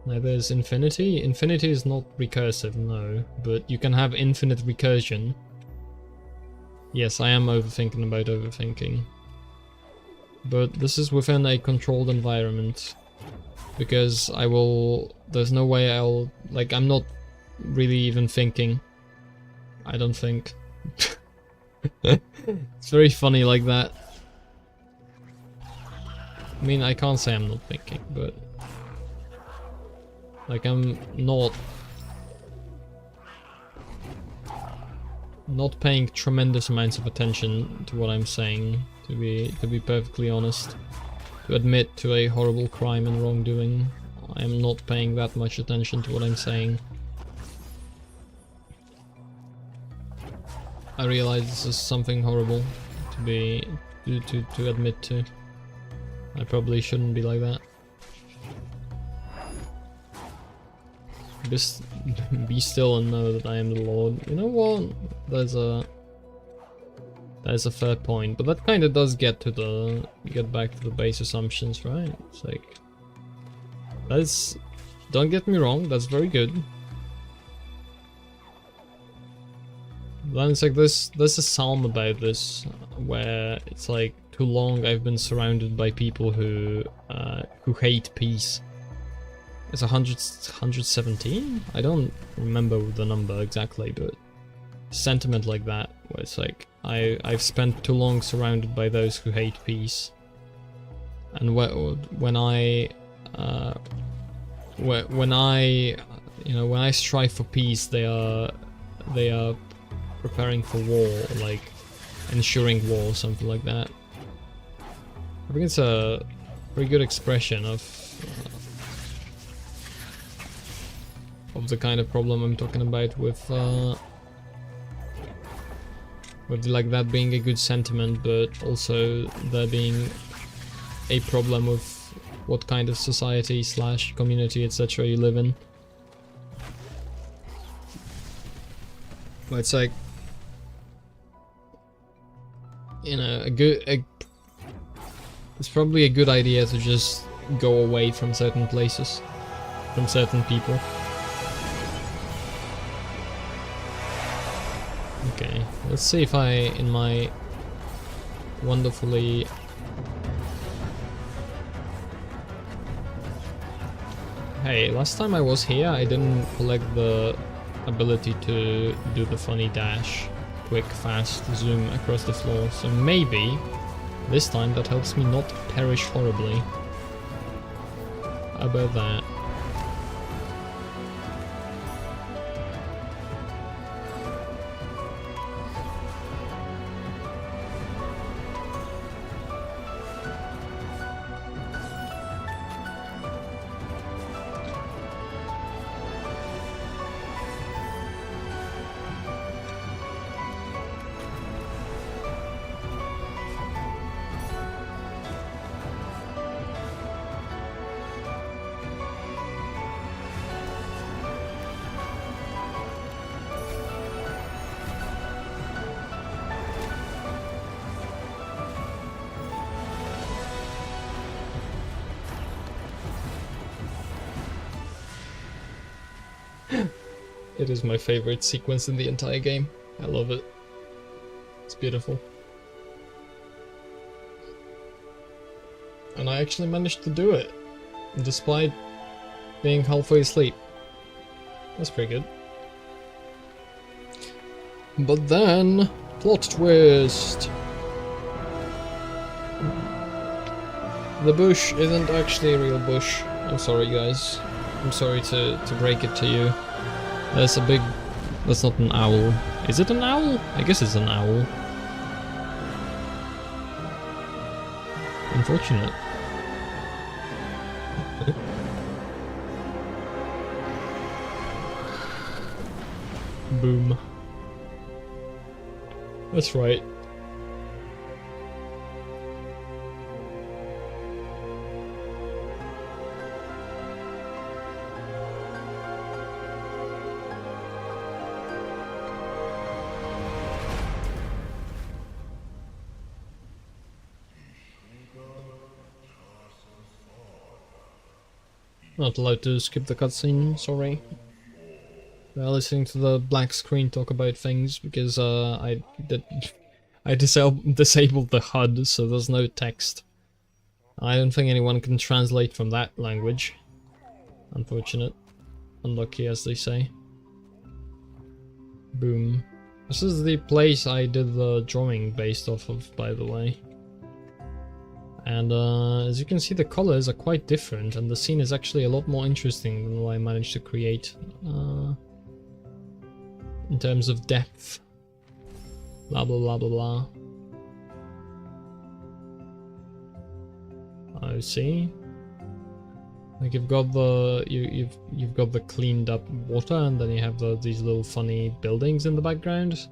Now there's infinity. Infinity is not recursive, no, but you can have infinite recursion. Yes, I am overthinking about overthinking. But this is within a controlled environment. Because there's no way I'll, like, I'm not really even thinking. I don't think. It's very funny like that. I mean, I can't say I'm not thinking, but... like, I'm not paying tremendous amounts of attention to what I'm saying, to be perfectly honest. To admit to a horrible crime and wrongdoing, I am not paying that much attention to what I'm saying. I realize this is something horrible to admit to. I probably shouldn't be like that. Just be still and know that I am the Lord. You know what? There's a fair point, but that kind of does get back to the base assumptions, right? It's like, don't get me wrong, that's very good. Then it's like there's a psalm about this where it's like, too long I've been surrounded by people who hate peace. It's 117? I don't remember the number exactly, but sentiment like that, where it's like, I've spent too long surrounded by those who hate peace, and when I strive for peace, they are preparing for war, like ensuring war, something like that. I think it's a very good expression of the kind of problem I'm talking about with like that being a good sentiment, but also there being a problem with what kind of society slash community etc. you live in. But it's like, you know, it's probably a good idea to just go away from certain places, from certain people. Okay, let's see if I, in my wonderfully... Hey, last time I was here I didn't collect the ability to do the funny dash, quick, fast zoom across the floor, so maybe this time that helps me not perish horribly. How about that? It is my favorite sequence in the entire game. I love it. It's beautiful. And I actually managed to do it, despite being halfway asleep. That's pretty good. But then, plot twist! The bush isn't actually a real bush. I'm sorry guys. I'm sorry to break it to you. There's a big... That's not an owl. Is it an owl? I guess it's an owl. Unfortunate. Boom. That's right. Not allowed to skip the cutscene, sorry. We're listening to the black screen talk about things because I disabled the HUD, so there's no text. I don't think anyone can translate from that language. Unfortunate. Unlucky, as they say. Boom. This is the place I did the drawing based off of, by the way. And as you can see, the colors are quite different, and the scene is actually a lot more interesting than what I managed to create in terms of depth. Blah blah blah blah blah. I see. Like you've got the you've got the cleaned up water, and then you have these little funny buildings in the background.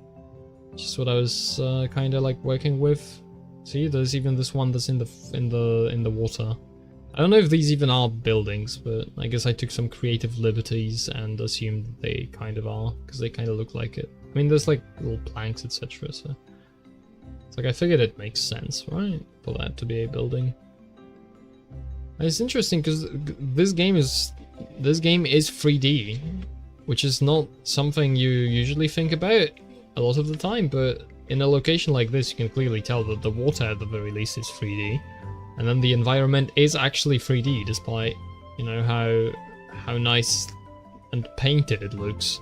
Just what I was kind of like working with. See, there's even this one that's in the water. I don't know if these even are buildings, but I guess I took some creative liberties and assumed that they kind of are, because they kind of look like it. I mean, there's like little planks, etc. So it's like I figured it makes sense, right, for that to be a building. And it's interesting because this game is 3D, which is not something you usually think about a lot of the time, but in a location like this, you can clearly tell that the water at the very least is 3D, and then the environment is actually 3D, despite, you know, how nice and painted it looks.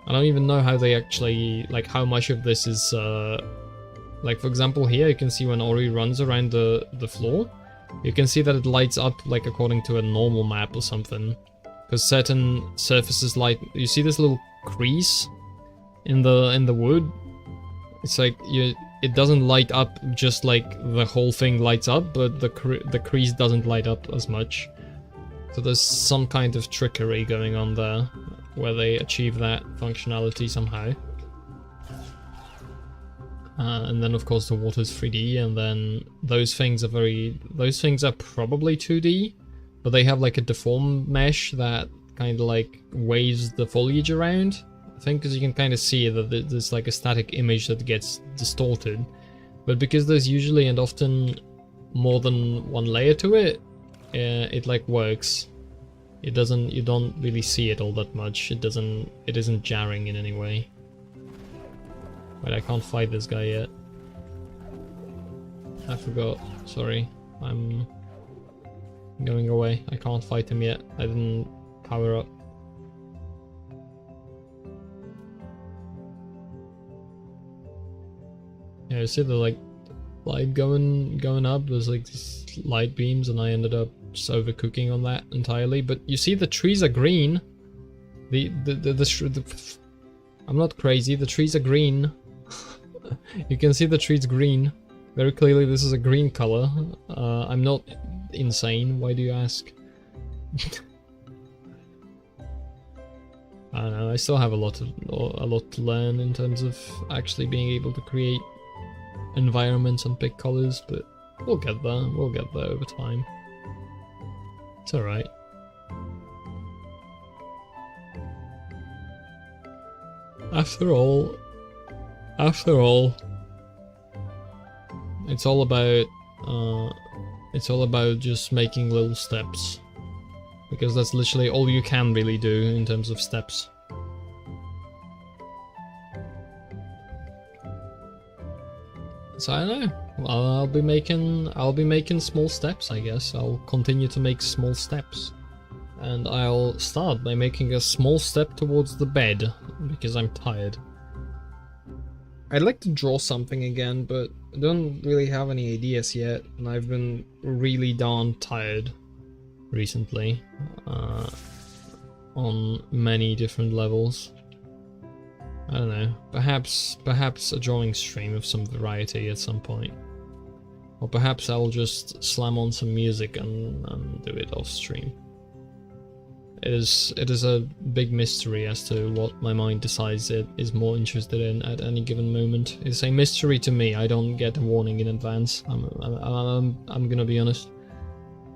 I don't even know how they actually, like, how much of this is, like, for example, here you can see when Ori runs around the floor, you can see that it lights up, like, according to a normal map or something, because certain surfaces light. You see this little crease in the wood? It's like it doesn't light up just like the whole thing lights up, but the crease doesn't light up as much. So there's some kind of trickery going on there. where they achieve that functionality somehow. And then of course the water's 3D, and then those things are probably 2D, but they have like a deform mesh that kind of like waves the foliage around. I think because you can kind of see that there's like a static image that gets distorted, but because there's usually and often more than one layer to it, it like works. You don't really see it all that much. It isn't jarring in any way. Wait, I can't fight this guy yet. I forgot. Sorry. I'm going away. I can't fight him yet. I didn't power up. Yeah, you see the like light going up. There's like these light beams, and I ended up just overcooking on that entirely. But you see, the trees are green. I'm not crazy. The trees are green. You can see the trees green. Very clearly, this is a green color. I'm not insane. Why do you ask? I don't know. I still have a lot to learn in terms of actually being able to create environments and pick colors, but we'll get there. We'll get there over time. It's alright. After all, it's all about just making little steps, because that's literally all you can really do in terms of steps. So I don't know. I'll be making small steps, I guess. I'll continue to make small steps. And I'll start by making a small step towards the bed, because I'm tired. I'd like to draw something again, but I don't really have any ideas yet, and I've been really darn tired recently, on many different levels. I don't know, perhaps a drawing stream of some variety at some point. Or perhaps I'll just slam on some music and do it off stream. It is a big mystery as to what my mind decides it is more interested in at any given moment. It's a mystery to me. I don't get a warning in advance. I'm gonna be honest.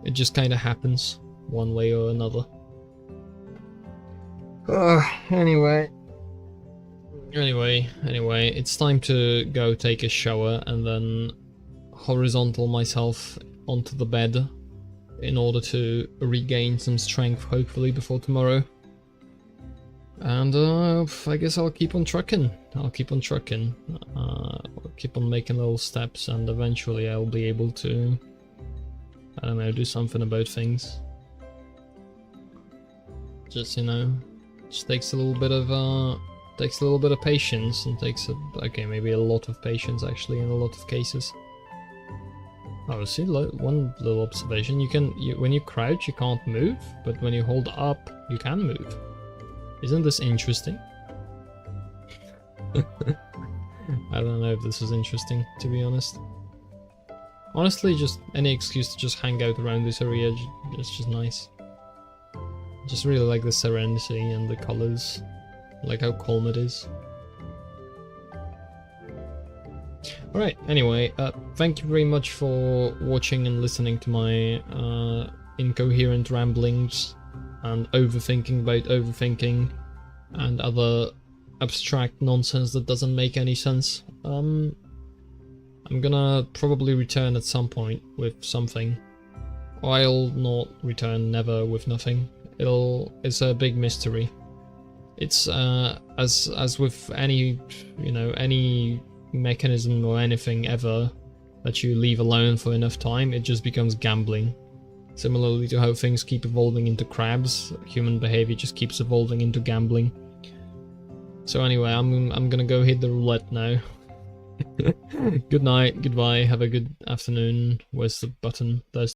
It just kind of happens one way or another. Anyway, it's time to go take a shower and then horizontal myself onto the bed in order to regain some strength, hopefully, before tomorrow. And I guess I'll keep on trucking. I'll keep on making little steps, and eventually I'll be able to, I don't know, do something about things. Just, you know, just takes a little bit of patience, and okay, maybe a lot of patience actually in a lot of cases. Oh, see, one little observation. When you crouch, you can't move, but when you hold up, you can move. Isn't this interesting? I don't know if this is interesting, to be honest. Honestly, just any excuse to just hang out around this area, it's just nice. Just really like the serenity and the colors, like how calm it is. Alright, anyway, thank you very much for watching and listening to my incoherent ramblings and overthinking about overthinking and other abstract nonsense that doesn't make any sense. I'm gonna probably return at some point with something. I'll not return never with nothing. It's a big mystery. It's as with any, you know, any mechanism or anything ever that you leave alone for enough time, it just becomes gambling. Similarly to how things keep evolving into crabs, human behavior just keeps evolving into gambling. So anyway, I'm gonna go hit the roulette now. Good night, goodbye, have a good afternoon. Where's the button? There's